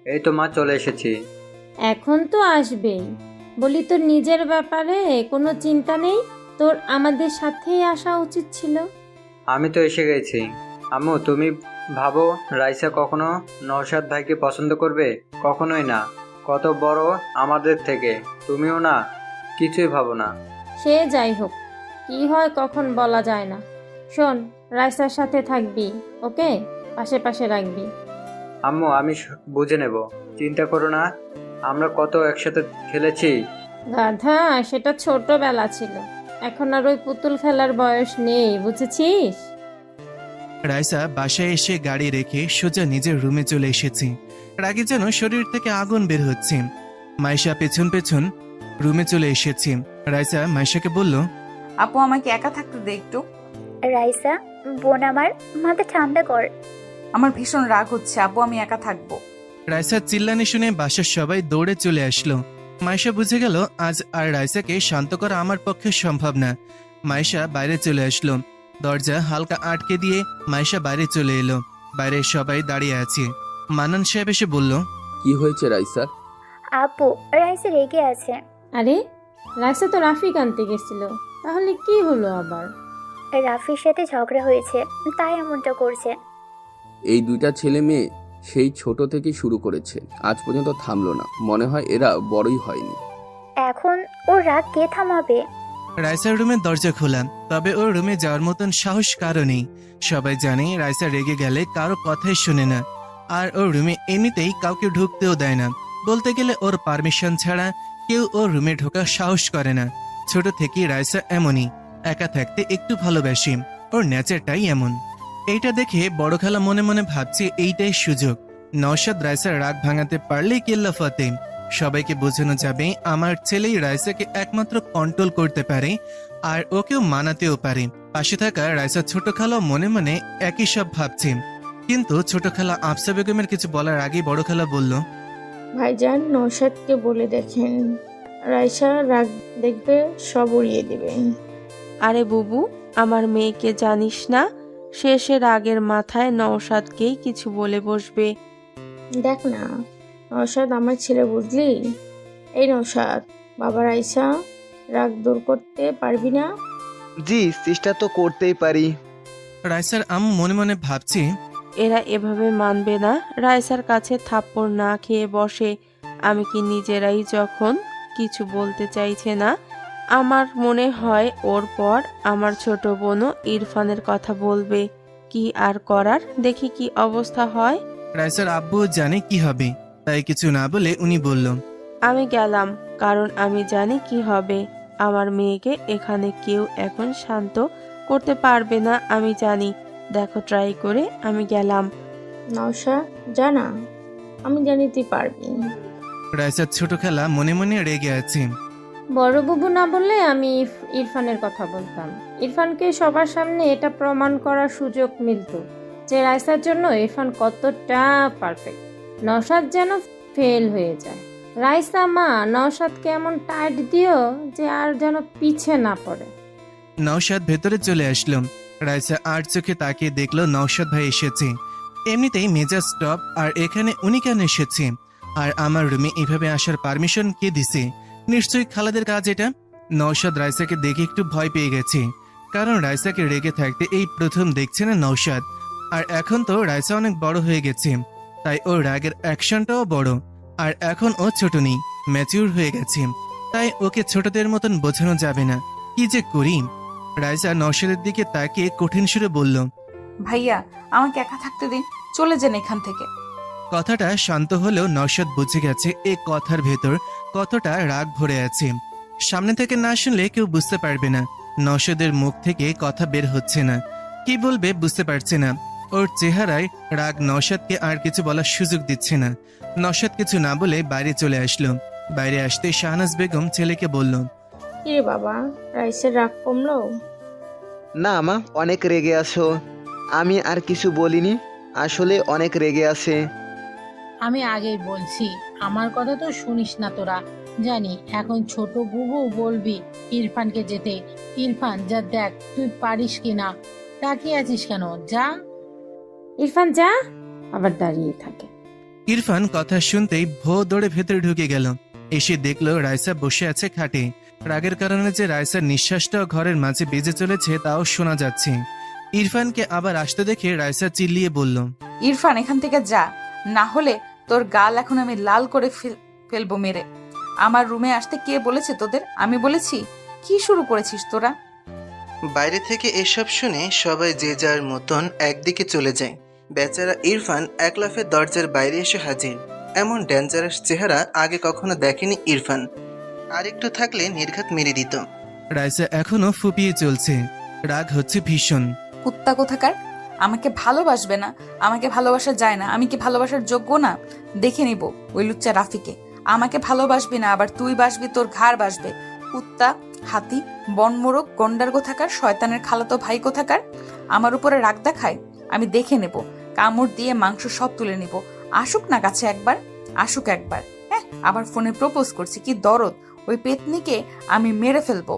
এই তো মা, চলে এসেছি। এখন তো আসবেই। বলি, তোর নিজের ব্যাপারে কোনো চিন্তা নেই? তোর আমাদের সাথেই আসা উচিত ছিল। আমি তো এসে গেছি। আম্মু, তুমি ভাবো রাইসা কখনো নওশাদ ভাইকে পছন্দ করবে? কখনোই না। কত বড় আমাদের থেকে, তুমিও না, কিছুই ভাবো না। সে যাই হোক, কি হয় কখন বলা যায় না। শোন, রাইসার সাথে থাকবি, ওকে? পাশে পাশে রাখবি। আম্মু, আমি বুঝে নেব, চিন্তা করো না। আমরা কত একসাথে খেলেছি। গাধা, সেটা ছোটবেলা ছিল, এখন আর ওই পুতুল খেলার বয়স নেই, বুঝেছিস? রাইসা বাসায় এসে গাড়ি রেখে সোজা নিজের রুমে চলে এসেছে। রাগে যেন শরীর থেকে আগুন বের হচ্ছে। মাইশা পেছন পেছন রুমে চলে এসেছে। রাইসা মাইশাকে বলল, আপু, আমাকে একা থাকতে দে একটু। রাইসা বোন আমার, মাথা ঠান্ডা কর। আমার ভীষণ রাগ হচ্ছে আপু, আমি একা থাকবো। রাইসার চিল্লানি শুনে বাসার সবাই দৌড়ে চলে আসলো। মাইশা বুঝে গেল আজ আর রাইসাকে শান্ত করা আমার পক্ষে সম্ভব না। মাইশা বাইরে চলে আসলো। দরজা হালকা আটকে দিয়ে মাইশা বাইরে চলে এলো। বাইরে সবাই দাঁড়িয়ে আছে। মানান সাহেব এসে বলল, কি হয়েছে রাইসার? আপু, রাইসা রেগে আছে। আরে, রাইসা তো রাফিক আনতে গেছিল, তাহলে কি হলো আবার? রাফির সাথে ঝগড়া হয়েছে, তাই এমনটা করছে। এই দুইটা ছেলে মেয়ে সেই ছোট থেকেই শুরু করেছে, আজ পর্যন্ত থামলো না। মনে হয় এরা বড়ই হয়নি। এখন ওর রাগ কে থামাবে? রাইসার রুমের দরজা খোলা, তবে ওর রুমে যাওয়ার মতন সাহস কারো নেই। সবাই জানে রাইসা রেগে গেলে কারো কথাই শুনে না, আর ওর রুমে এমনিতেই কাউকে ঢুকতেও দেয় না। বলতে গেলে ওর পারমিশন ছাড়া কেউ ওর রুমে ঢোকার সাহস করে না। ছোট থেকেই রাইসা এমনই, একা থাকতে একটু ভালোবাসি, ওর নেচারটাই এমন। এইটা দেখে বড় খালা মনে মনে ভাবছে এইটাই সুযোগ। নওশাদ রাইসার রাগ ভাঙাতে পারলেই কেল্লা ফতে। সবাইকে বোঝানো যাবে আমার ছেলেই রাইসাকে একমাত্র কন্ট্রোল করতে পারে, আর ওকেও মানাতেও পারে। পাশে থাকা রাইসার ছোট খালা মনে মনে একই সব ভাবছে। কিন্তু ছোট খালা আফসা বেগমের কিছু বলার আগেই বড় খালা বলল, ভাইজান নওশাদকে বলে দেখেন, রাইসা রাগ দেখবে সব উড়িয়ে দেবে। আরে বুবু, আমার মেয়েকে জানিস না? শেষে রাগের মাথায় নওশাদকেই কিছু বলে বসবে। দেখ না, নওশাদ আমার ছেলে, বুঝলি? এই নওশাদ, বাবা রাইসা রাগ দূর করতে পারবি না? জি, চেষ্টা তো করতেই পারি। রাইসার আম্মু মনে মনে ভাবছে, এরা এভাবে মানবে না, রাইসার কাছে থাপ্পড় না খেয়ে বসে। আমি কি নিজেরাই যখন কিছু বলতে চাইছে না, আমার মনে হয় ওর পর আমার ছোট বোনও ইরফানের কথা বলবে। কি আর করার, দেখি কি অবস্থা হয়। রাইসার আব্বু জানে কি হবে, তাই কিছু না বলে উনি বলল, আমি গেলাম, কারণ আমি জানি কি হবে। আমার মেয়েকে এখানে কেউ এখন শান্ত করতে পারবে না, আমি জানি। দেখো ট্রাই করে, আমি গেলাম। নওশাদ জানা, আমি জানি তুই পারবি। রাইসার ছোট খালা মনে মনে রেগে আছে। বড় বুবু না বললে আমি ইরফানের কথা বলতাম। ইরফানকে সবার সামনে এটা প্রমাণ করার সুযোগ মিলত যে রাইসার জন্য ইরফান কতটা পারফেক্ট। নওশাদ যেন ফেল হয়ে যায়। রাইসা মা, নওশাদকে এমন টাইট দিও যে আর যেন পিছে না পড়ে। নওশাদ ভেতরে চলে আসলো। রাইসা আর চোখে তাকিয়ে দেখলো নওশাদ ভাই এসেছে। এমনিতেই মেজাজ স্টপ, আর এখানে উনি কেন এসেছে? আর আমার রুমে এভাবে আসার পারমিশন কে দিছে? নিশ্চয়ই খালাদের কাজ এটা। নওশাদ রাইসাকে দেখে একটু ভয় পেয়ে গেছে, কারণ রাইসাকে রেগে থাকতে এই প্রথম দেখছে না নওশাদ। আর এখন তো রাইসা অনেক বড় হয়ে গেছে, তাই ওর রাগের অ্যাকশনটাও বড়। আর এখন ও ছোট নেই, ম্যাচিউর হয়ে গেছে, তাই ওকে ছোটদের মতন বোঝানো যাবে না। কি যে করি? রাইসা নওশাদের দিকে তাকিয়ে কঠিন সুরে বলল, ভাইয়া, আমাকে একা থাকতে দিন, চলে যান এখান থেকে। কথাটা শান্ত হলেও নওশাদ বুঝে গেছে এই কথার ভেতর কতটা রাগ ভরে আছে। সামনে থেকে না শুনলে কেউ বুঝতে পারবে না। নওশাদের মুখ থেকে কথা বের হচ্ছে না, কি বলবে বুঝতে পারছে না। ওর চেহারায় রাগ নওশাদকে আর কিছু বলার সুযোগ দিচ্ছে না। নওশাদ কিছু না বলে বাইরে চলে আসলো। বাইরে আসতে শাহনাজ বেগম ছেলেকে বলল, কিরে বাবা, রাইসের রাগ কমলো? না মা, অনেক রেগে আছো। আমি আর কিছু বলিনি, আসলে অনেক রেগে আছে। আমি আগেই বলছি, আমার কথা তো শুনিস না তোরা। জানি এখন ছোট বুবু বলবি ইরফানকে যেতে। ইরফান যা, দেখ তুই পারিস কিনা। তাকিয়ে আছিস কেন? যা। ইরফান যা, আবার দাঁড়িয়ে থাকে। ইরফান কথা শুনতেই ভো দৌড়ে ভেতরে ঢুকে গেল। এসে দেখলো রাইসা বসে আছে খাটে। রাগের কারণে যে রাইসার নিঃশ্বাসটাও ঘরের মাঝে বেজে চলেছে তাও শোনা যাচ্ছে। ইরফানকে আবার আসতে দেখে রাইসা চিল্লিয়ে বলল, ইরফান এখান থেকে যা, না হলে তোর গাল এখন আমি লাল করে ফেলবো মেরে। আমার রুমে আসতে কে বলেছে তোদের? আমি বলেছি? কি শুরু করেছিস তোরা? বাইরে থেকে এসব শুনে সবাই যে যার মতন একদিকে চলে যায়। বেচারা ইরফান এক লাফে দরজার বাইরে এসে হাজির। এমন ডেঞ্জারাস চেহারা আগে কখনো দেখেনি ইরফান। আর একটু থাকলে নির্ঘাত মেরে দিত। রাইসা এখনো ফুপিয়ে চলছে, রাগ হচ্ছে ভীষণ। কুত্তা কোথাকার! আমাকে ভালোবাসবে না, আমাকে ভালোবাসা যায় না, আমি কি ভালোবাসার যোগ্য না? দেখে নিব ওই লুচ্চা রাফিকে। আমাকে ভালোবাসবি না, আবার তুই বাসবি, তোর ঘাড় বাসবে। কুত্তা, হাতি, বনমোরগ, গন্ডার কোথাকার, শয়তানের খালাতো ভাই কোথাকার! আমার উপরে রাগ দেখায়, আমি দেখে নেব, কামড় দিয়ে মাংস সব তুলে নিব। আসুক না কাছে একবার, আসুক একবার। হ্যাঁ, আবার ফোনে প্রপোজ করছি, কি দরদ! ওই পেতনিকে আমি মেরে ফেলবো,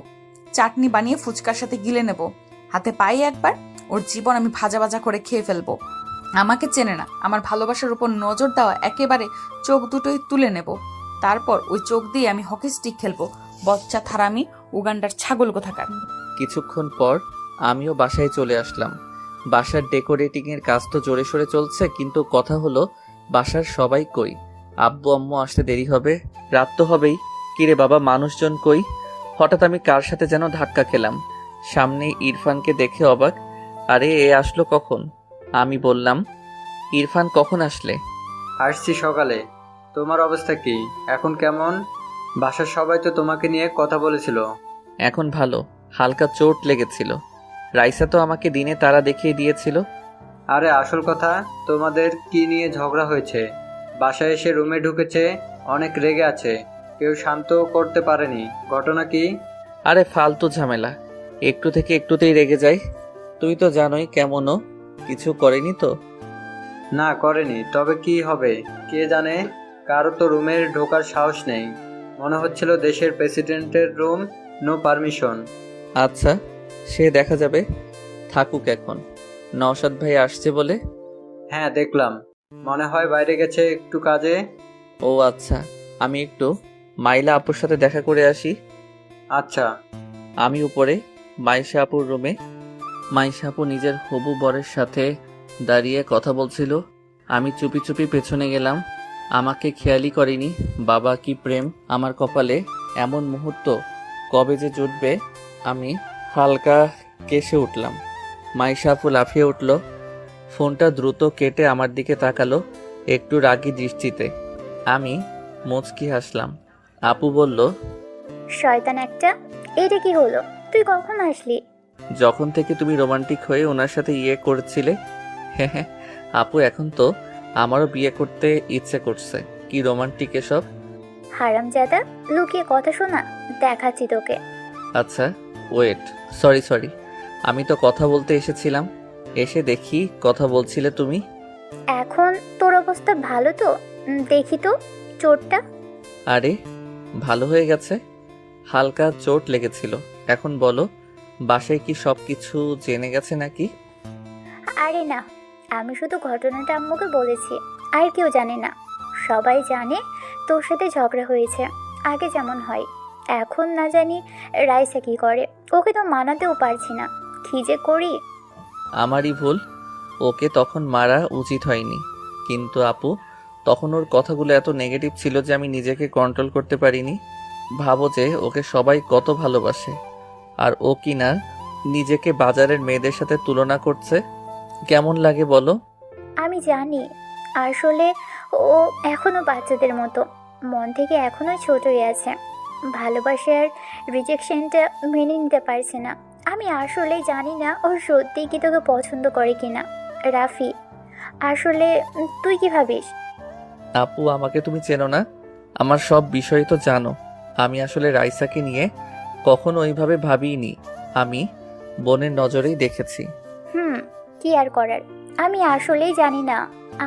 চাটনি বানিয়ে ফুচকার সাথে গিলে নেব। হাতে পাই একবার, ওর জীবন আমি ভাজা ভাজা করে খেয়ে ফেলবো। আমাকে চেনে না, আমার ভালোবাসার উপর নজর দেওয়া একেবারে চোখ দুটোই তুলে নেব। তারপর ওই চোখ দিয়ে আমি হকি স্টিক খেলবো। বচ্চা থারামি, উগান্ডার ছাগল কোথাকার! কিছুক্ষণ পর আমিও বাসায় চলে আসলাম। বাসার ডেকোরেটিং এর কাজ তো জোরে সোরে চলছে, কিন্তু কথা হলো বাসার সবাই কই? আব্বু আম্মু আসতে দেরি হবে, রাত তো হবেই। কিরে বাবা, মানুষজন কই? হঠাৎ আমি কার সাথে যেন ধাক্কা খেলাম। সামনে ইরফানকে দেখে অবাক, আরে এ আসলো কখন? আমি বললাম, ইরফান কখন আসলে? আসছি সকালে। তোমার অবস্থা কি এখন? কেমন? বাসার সবাই তো তোমাকে নিয়ে কথা বলেছিল। এখন ভালো, হালকা চোট লেগেছিল। রাইসা তো আমাকে দিনে তারা দেখিয়ে দিয়েছিল। আরে আসল কথা, তোমাদের কি নিয়ে ঝগড়া হয়েছে? বাসায় এসে রুমে ঢুকেছে, অনেক রেগে আছে, কেউ শান্ত করতে পারেনি। ঘটনা কি? আরে ফালতু ঝামেলা, একটু থেকে একটুতেই রেগে যাই। তুই তো জানোই কেমনও, কিছু করেনি তো? না করেনি, তবে কি হবে কে জানে। কারো তো রুমে ঢোকার সাহস নেই। মনে হচ্ছিল দেশের প্রেসিডেন্টের রুম, নো পারমিশন। আচ্ছা, সে দেখা যাবে, থাকুক এখন। নওশাদ ভাই আসছে বলে? হ্যাঁ দেখলাম, মনে হয় বাইরে গেছে একটু কাজে। ও আচ্ছা, আমি একটু মাইলা আপুর সাথে দেখা করে আসি। আচ্ছা। আমি উপরে মাইশা আপুর রুমে। মাইশা আপু নিজের হবু বরের সাথে দাঁড়িয়ে কথা বলছিল। আমি চুপি চুপি পেছনে গেলাম। আমাকে খেয়ালই করেনি। বাবা কি প্রেম আমার কপালে! এমন মুহূর্ত কবে যে জুটবে। আমি হালকা কেসে উঠলাম। মাইশা আপু লাফিয়ে উঠল, ফোনটা দ্রুত কেটে আমার দিকে তাকালো একটু রাগী দৃষ্টিতে। আমি মুচকি হাসলাম। আপু বলল, শয়তান একটা, এটা কি হলো? তুই কখন আসলি? যখন থেকে তুমি রোমান্টিক হয়ে ওনার সাথে ইয়ে করছিলে। হ্যাঁ হ্যাঁ আপু, এখন তো আমারও বিয়ে করতে ইচ্ছে করছে। কি রোমান্টিক এসব! হারামজাদা, লুকিয়ে কথা শোনা, দেখাচ্ছি তোকে। আচ্ছা ওয়েট, সরি, আমি তো কথা বলতে এসেছিলাম। এসে দেখি কথা বলছিলে তুমি। এখন তোর অবস্থা ভালো তো? দেখি তো চোটটা। আরে ভালো হয়ে গেছে, হালকা চোট লেগেছিল। এখন বলো, বাসায় কি সব কিছু জেনে গেছে নাকি? আরে না, আমি শুধু ঘটনাটা আম্মুকে বলেছি, আর কেউ জানে না। সবাই জানে তোর সাথে ঝগড়া হয়েছে, আগে যেমন হয়। এখন না জানি রাইসা কি করে, ওকে তো মানাতেও পারছি না। কি যে করি! আমারই ভুল, ওকে তখন মারা উচিত হয়নি। কিন্তু আপু, তখন ওর কথাগুলো এত নেগেটিভ ছিল যে আমি নিজেকে কন্ট্রোল করতে পারিনি। ভাবো যে ওকে সবাই কত ভালোবাসে, আর ও কি না নিজেকে বাজারের মেয়েদের সাথে তুলনা করছে। কেমন লাগে বলো? আমি জানি, আসলে ও এখনো বাচ্চাদের মতো, মন থেকে এখনো ছোটই আছে। ভালোবাসার রিজেকশনটা মেনে নিতে পারছে না। আমি আসলেই জানি না ও সত্যিই কি তোকে পছন্দ করে কিনা। রাফি, আসলে তুই কি ভাবিস? আপু, আমাকে তুমি চেনো না, আমার সব বিষয় তো জানো। আমি আসলে রাইসাকে নিয়ে কখনো ওইভাবে ভাবিনি। আমি বোনের নজরেই দেখেছি। কি আর করার, আমি আসলেই জানি না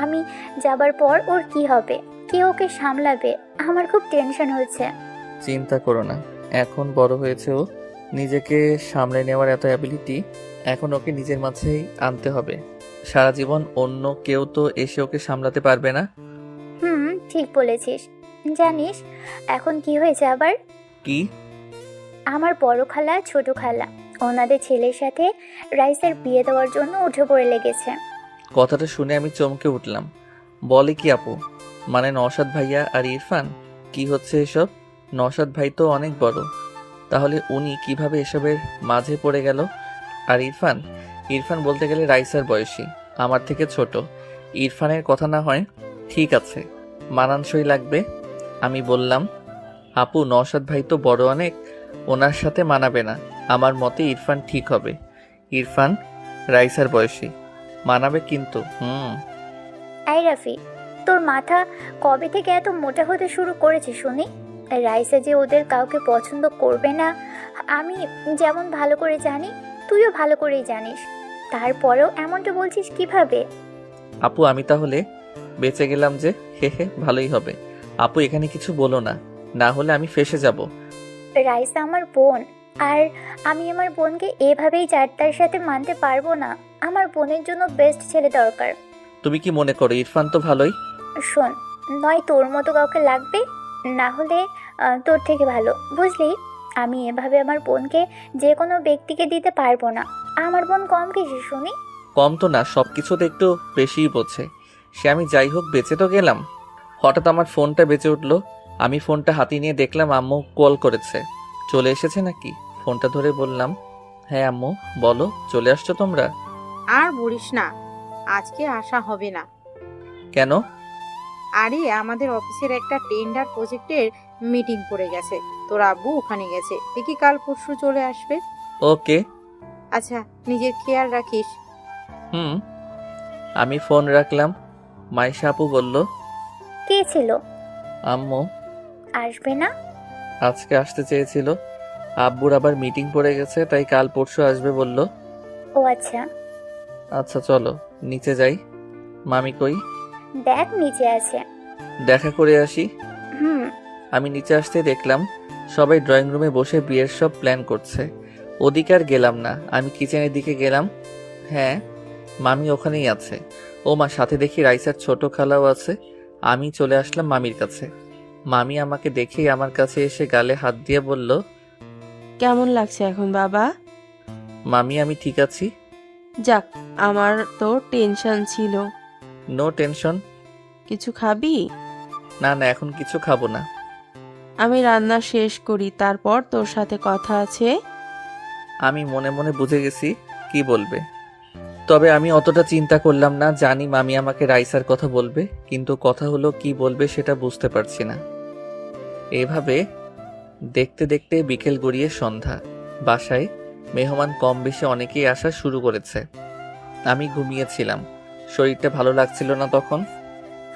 আমি যাবার পর ওর কি হবে, কে ওকে সামলাবে। আমার খুব টেনশন হচ্ছে। চিন্তা করো না, এখন বড় হয়েছে ও, নিজেকে সামলে নেওয়ার এত অ্যাবিলিটি এখন ওকে নিজের মাঝেই আনতে হবে। সারা জীবন অন্য কেউ তো এসে ওকে সামলাতে পারবে না। ঠিক বলেছিস। জানিস এখন কি হয়েছে আবার? কি? আমার বড় খালা ছোট খালা ওনাদের ছেলের সাথে রাইসার বিয়ে দেওয়ার জন্য উঠে পড়ে লেগেছে। কথাটা শুনে আমি চমকে উঠলাম। বলে কি আপু? মানে নওশাদ ভাইয়া আর ইরফান? কি হচ্ছে এসব? নওশাদ ভাই তো অনেক বড়, তাহলে উনি কিভাবে এসবের মাঝে পড়ে গেল? আর ইরফান? ইরফান বলতে গেলে রাইসার বয়সী, আমার থেকে ছোট। ইরফানের কথা না হয় ঠিক আছে, মানানসই লাগবে। আমি বললাম, আপু নওশাদ ভাই তো বড় অনেক, ওনার সাথে মানাবে না। আমার মতে ইরফান ঠিক হবে। ইরফান রাইসার বয়সী, মানাবে কিন্তু। এই রাফি, তোর মাথা কবে থেকে এত মোটা হতে শুরু করেছে শুনি? রাইসা যে ওদের কাউকে পছন্দ করবে না আমি যেমন ভালো করে জানি, তুইও ভালো করেই জানিস, তারপরেও এমনটা বলছিস কিভাবে? আপু আমি তাহলে বেঁচে গেলাম যে, হে হে, ভালোই হবে। আপু এখানে কিছু বলো না, না হলে আমি ফেঁসে যাব। রাইসা আমার বোন, আর আমি আমার বোনকে এভাবেই যার সাথে মানতে পারবো না। আমার বোনের জন্য বেস্ট ছেলে দরকার। তুমি কি মনে করো ইরফান তো ভালোই? শোন, নয় তোর মতো কাউকে লাগবে, না হলে তোর থেকে ভালো, বুঝলি? আমি এভাবে আমার বোনকে যে কোনো ব্যক্তিকে দিতে পারবো না। আমার বোন কম কিছু শুনি? কম তো না, সব কিছুতে একটু বেশিই বোঝে। সে আমি যাই হোক বেঁচে তো গেলাম। হঠাৎ আমার ফোনটা বেজে উঠলো। আমি ফোনটা হাতে নিয়ে দেখলাম আম্মু কল করেছে। চলে এসেছে নাকি? ফোনটা ধরে বললাম, হ্যাঁ আম্মু বলো, চলে আসছো তোমরা? আর বলিস না, আজকে আসা হবে না। কেন? আরে আমাদের অফিসের একটা টেন্ডার প্রজেক্টের মিটিং পড়ে গেছে, তোর আব্বু ওখানে গেছে, দেখি কাল পরশু চলে আসবে। ওকে। আচ্ছা, নিজের খেয়াল রাখিস। আমি ফোন রাখলাম। মাইশা আপু বলল, কে ছিল? আম্মু। আসবে না? আজকে আসতে চেয়েছিল, আব্বুর আবার মিটিং পড়ে গেছে, তাই কাল পরশু আসবে বলল। ও আচ্ছা। আচ্ছা চলো নিচে যাই। মামি কই? দেখ নিচে আছে। দেখা করে আসি। হুম। আমি নিচে আসতে দেখলাম সবাই ড্রয়িং রুমে বসে বিয়ের সব প্ল্যান করছে। ওদিকে আর গেলাম না, আমি কিচেনের দিকে গেলাম। হ্যাঁ, মামি ওখানেই আছে। ও মা, সাথে দেখি রাইসার ছোট খালাও আছে। আমি চলে আসলাম মামির কাছে। মামি আমাকে দেখেই আমার কাছে এসে গালে হাত দিয়ে বলল, কেমন লাগছে এখন বাবা? মামি আমি ঠিক আছি। যাক, আমার তো টেনশন ছিল। No tension. কিছু খাবি? না না, এখন কিছু খাবো না। আমি রান্না শেষ করি, তারপর তোর সাথে কথা আছে। আমি মনে মনে বুঝে গেছি কি বলবে, তবে আমি অতটা চিন্তা করলাম না। জানি মামি আমাকে রাইসার কথা বলবে, কিন্তু কথা হলো কি বলবে সেটা বুঝতে পারছি না। এভাবে দেখতে দেখতে বিকেল গড়িয়ে সন্ধ্যা। বাসায় মেহমান কম বেশি অনেকেই আসা শুরু করেছে। আমি ঘুমিয়েছিলাম, শরীরটা ভালো লাগছিল না তখন।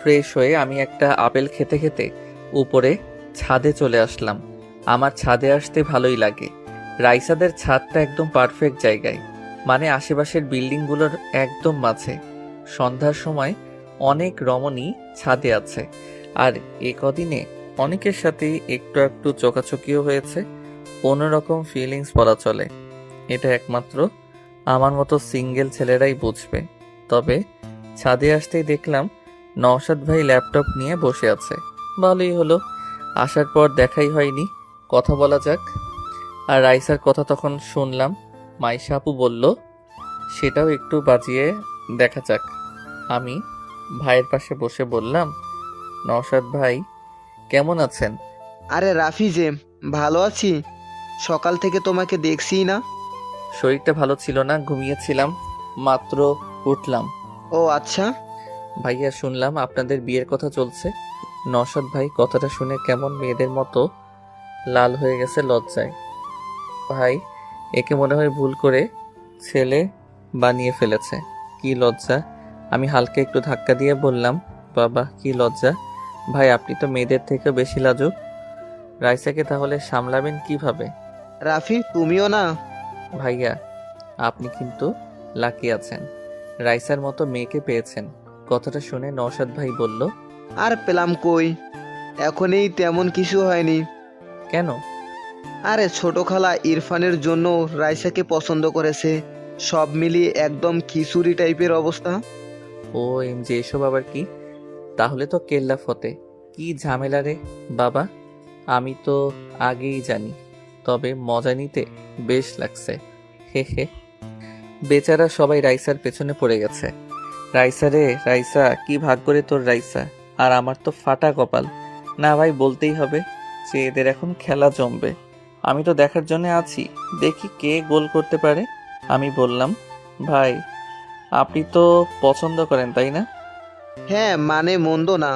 ফ্রেশ হয়ে আমি একটা আপেল খেতে খেতে উপরে ছাদে চলে আসলাম। আমার ছাদে আসতে ভালোই লাগে। রাইসাদের ছাদটা একদম পারফেক্ট জায়গায়, মানে আশেপাশের বিল্ডিংগুলোর একদম মাঝে। সন্ধ্যার সময় অনেক রমণী ছাদে আছে, আর এ কদিনে অনেকের সাথেই একটু একটু চোখাচোখিও হয়েছে। অন্যরকম ফিলিংস বলা চলে। এটা একমাত্র আমার মতো সিঙ্গেল ছেলেরাই বুঝবে। তবে ছাদে আসতেই দেখলাম নওশাদ ভাই ল্যাপটপ নিয়ে বসে আছে। ভালোই হলো, আসার পর দেখাই হয়নি, কথা বলা যাক। আর রাইসার কথা তখন শুনলাম। মাইশা আপু বলল, সেটাও একটু বাজিয়ে দেখা যাক। আমি ভাইয়ের পাশে বসে বললাম, নওশাদ ভাই কেমন আছেন? আরে রাফি যে, ভালো আছি। সকাল থেকে তোমাকে দেখছি না। শরীরটা ভালো ছিল না, ঘুমিয়েছিলাম, মাত্র উঠলাম। ও আচ্ছা। ভাইয়া শুনলাম আপনাদের বিয়ের কথা চলছে। নওশাদ ভাই কথাটা শুনে কেমন মেয়েদের মতো লাল হয়ে গেছে লজ্জায়। ভাই, একে মনে হয় ভুল করে ছেলে বানিয়ে ফেলেছে। কি লজ্জা। আমি হালকা একটু ধাক্কা দিয়ে বললাম, বাবা কি লজ্জা। ভাই আপনি তো মেয়েদের থেকে বেশি লাজুক। রাইসাকে তাহলে সামলাবেন কিভাবে? রাফি তুমিও না। ভাইয়া আপনি কিন্তু লাকি আছেন, রাইসার মতো মেয়েকে পেয়েছেন। কথাটা শুনে নওশাদ ভাই বলল, আর পেলাম কই, এখনই তেমন কিছু হয়নি। কেন? আরে ছোট খালা ইরফানের জন্য রাইসাকে পছন্দ করেছে, সব মিলিয়ে একদম খিচুড়ি টাইপের অবস্থা। ও এম যে এসব আবার কি? তাহলে তো কেল্লা ফতে, কি ঝামেলা রে বাবা। আমি তো আগেই জানি, তবে মজা নিতে বেশ লাগছে। হে হে। বেচারা সবাই রাইসার পেছনে পড়ে গেছে। রাইসা রে রাইসা, কি ভাগ্য রে তোর রাইসা। আর আমার তো ফাটা কপাল। না ভাই বলতেই হবে যে এদের এখন খেলা জমবে। আমি তো দেখার জন্য আছি, দেখি কে গোল করতে পারে। আমি বললাম, ভাই আপনি তো পছন্দ করেন তাই না? হ্যাঁ মানে মন্দ না,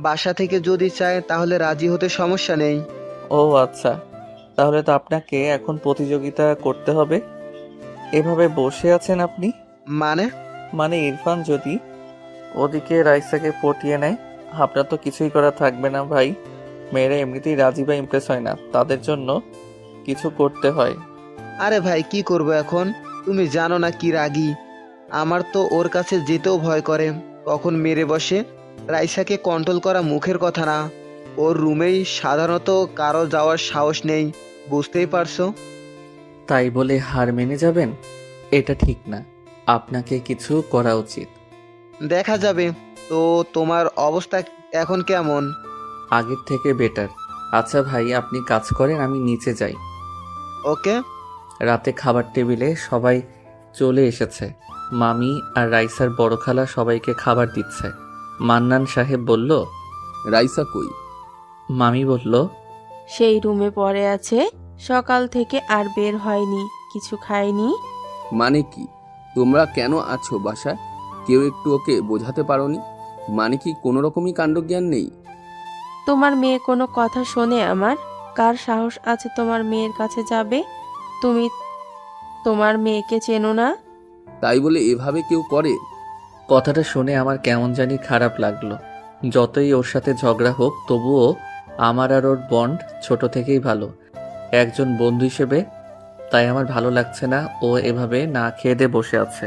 বাসা থেকে যদি চায় তাহলে রাজি হতে সমস্যা নেই। ও আচ্ছা, তাহলে তো আপনাকে এখন প্রতিযোগিতা করতে হবে। এভাবে বসে আছেন আপনি? মানে? মানে ইরফান যদি ওদিকে রাইসাকে পটিয়ে নেয়, আপনার তো কিছুই করা থাকবে না ভাই। মেয়েরা এমনিতেই রাজি বা ইমপ্রেস হয় না, তাদের জন্য কিছু করতে হয়। আরে ভাই কি করব এখন, তুমি জানো না কি রাগী। আমার তো ওর কাছে যেতেও ভয় করে, কখন মেরে বসে। রাইসাকে কন্ট্রোল করা মুখের কথা না, ওর রুমেই সাধারণত কারো যাওয়ার সাহস নেই, বুঝতেই পারছো। তাই বলে হার মেনে যাবেন? এটা ঠিক না, আপনাকে কিছু করা উচিত। দেখা যাবে। তো তোমার অবস্থা এখন কেমন? আগের থেকে বেটার। আচ্ছা ভাই আপনি কাজ করেন, আমি নিচে যাই। ওকে। রাতে খাবার টেবিলে সবাই চলে এসেছে। মামি আর রাইসার বড় খালা সবাইকে খাবার দিচ্ছে। মান্নান সাহেব বলল, রাইসা কই? মামি বলল, সেই রুমে পড়ে আছে, সকাল থেকে আর বের হয়নি, কিছু খায়নি। মানে কি, তোমরা কেন আছো বাসায়? কেউ একটু ওকে বোঝাতে পারোনি? মানে কি কোনো রকমই কাণ্ডজ্ঞান নেই? তোমার মেয়ে কোনো কথা শোনে আমার? কার সাহস আছে তোমার মেয়ের কাছে যাবে? তুমি তোমার মেয়েকে চেনো না? তাই বলে এভাবে কেউ করে? কথাটা শুনে আমার কেমন জানি খারাপ লাগলো। যতই ওর সাথে ঝগড়া হোক, তবুও আমার আর ওর বন্ড ছোট থেকেই ভালো, একজন বন্ধু হিসেবে। তাই আমার ভালো লাগছে না ও এভাবে না খেয়ে দিয়ে বসে আছে।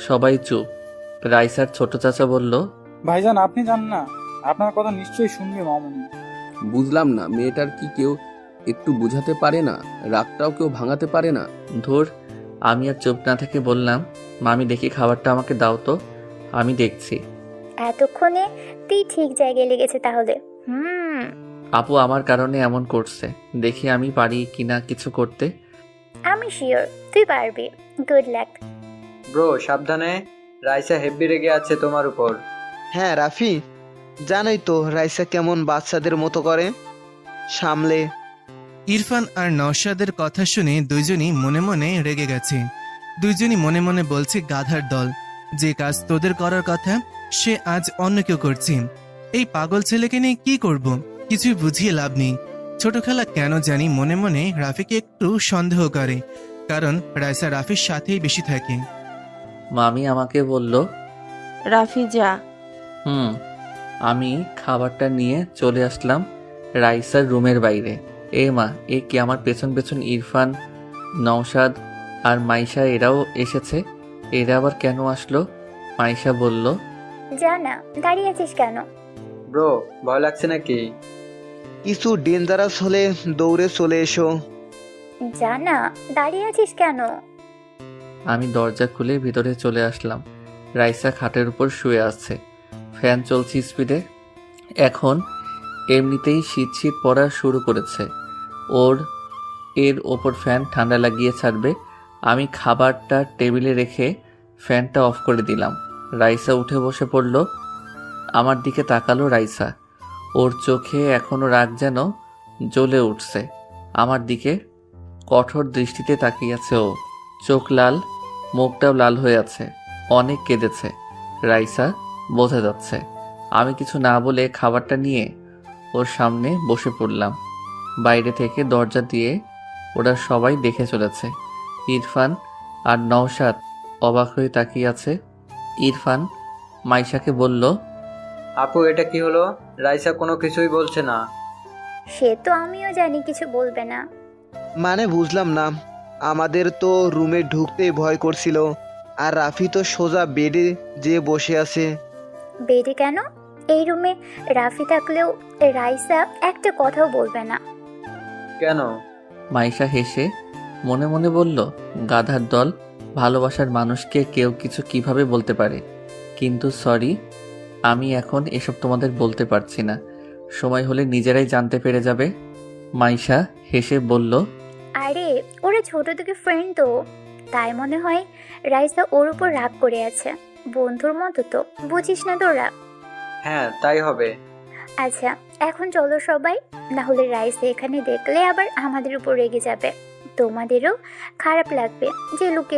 সবাই চুপ। রাইসার ছোট চাচা বলল, ভাইজান আপনি জান না, আপনার কথা নিশ্চয়ই শুনবে মামুনি। বুঝলাম না, মেয়েটার কি কেউ একটু বুঝাতে পারে না? রাগটাও কেউ ভাঙাতে পারে না? ধুর। আমি আর চুপ না থেকে বললাম, মামি দেখি খাবারটা আমাকে দাও তো, আমি দেখছি। এতক্ষণে তুই ঠিক জায়গায় লেগেছে তাহলে। আপু আমার কারণে এমন করছে, দেখি আমি পারি কিনা কিছু করতে। আমি শিওর তুই পারবি। Good luck. ব্রো সাবধানে, রাইসা হেব্বি রেগে আছে তোমার উপর। হ্যাঁ রাফি, জানোই তো রাইসা কেমন বাচ্চাদের মতো করে, সামলে। ইরফান আর নওশাদের কথা শুনে দুইজনই মনে মনে রেগে গেছে। দুইজনই মনে মনে বলছে গাধার দল, যে কাজ তোদের করার কথা সে আজ অন্য কেউ করছে। এই পাগল ছেলেকে নিয়ে কি করব, কিছুই বুঝিয়ে লাভ নেই। ছোট খালা কেন জানি মনে মনে রাফিকে একটু সন্দেহ করে, কারণ রাইসা রাফির সাথেই বেশি থাকে। মামি আমাকে বলল, রাফি যা। আমি খাবারটা নিয়ে চলে আসলাম রাইসার রুমের বাইরে। এ মা, এ কি আমার পেছন পেছন ইরফান, নওশাদ আর মাইশা এরাও এসেছে। এরা আবার কেন আসলো? মাইশা বলল, জানা দাঁড়িয়ে আছিস কেন? ব্রো ভয় লাগছে নাকি? কিছু ডেঞ্জারাস হলে দৌড়ে চলে এসো। জানা দাঁড়িয়ে আছিস কেন? আমি দরজা খুলে ভিতরে চলে আসলাম। রাইসা খাটের উপর শুয়ে আছে, ফ্যান চলছে স্পিডে। এখন এমনিতেই শীত শীত পড়া শুরু করেছে। এর ওপর ফ্যান ঠান্ডা লাগিয়ে ছাড়বে। আমি খাবারটা টেবিলে রেখে ফ্যানটা অফ করে দিলাম। রাইসা উঠে বসে পড়ল। আমার দিকে তাকালো রাইসা, ওর চোখে এখনো রাগ যেন জ্বলে উঠছে। আমার দিকে কঠোর দৃষ্টিতে তাকিয়ে আছে ও, চোখ লাল, মুখটাও লাল হয়ে আছে, অনেক কেঁদেছে রাইসা, বোঝা যাচ্ছে। আমি কিছু না বলে খাবারটা নিয়ে ওর সামনে বসে পড়লাম। বাইরে থেকে দরজা দিয়ে ওরা সবাই দেখে চলেছে। ইরফান আর নওশাদ অবাক হয়ে তাকিয়ে আছে। ইরফান মাইশাকে বলল, আপু এটা কি হলো? রাইসা কোনো কিছুই বলছে না। সে তো আমিও জানি কিছু বলবে না। মানে বুঝলাম না, আমাদের তো রুমে ঢুকতেই ভয় করছিল, আর রাফি তো সোজা বেডে যেয়ে বসে আছে। বেডে কেন? এই রুমে রাফি থাকলেও রাইসা একটা কথাও বলবে না। কেন? মাইশা হেসে মনে মনে বলল, গাধার দল, ভালোবাসার মানুষকে কেউ কিছু কিভাবে বলতে পারে। কিন্তু সরি, আমি এখন এসব তোমাদের বলতে পারছি না, সময় হলে নিজেরাই জানতে পেরে যাবে। মাইশা হেসে বলল, আরে ওরা ছোট থেকে ফ্রেন্ড তো, তাই মনে হয় রাইসা ওর উপর রাগ করে আছে। বন্ধুর মতো তো, বুঝিস না তোরা? হ্যাঁ তাই হবে। আচ্ছা এখন চলো সবাই, না হলে রাইসা এখানে দেখলে আবার আমাদের উপর রেগে যাবে। তোমাদেরও খারাপ লাগবে যে লুকিয়ে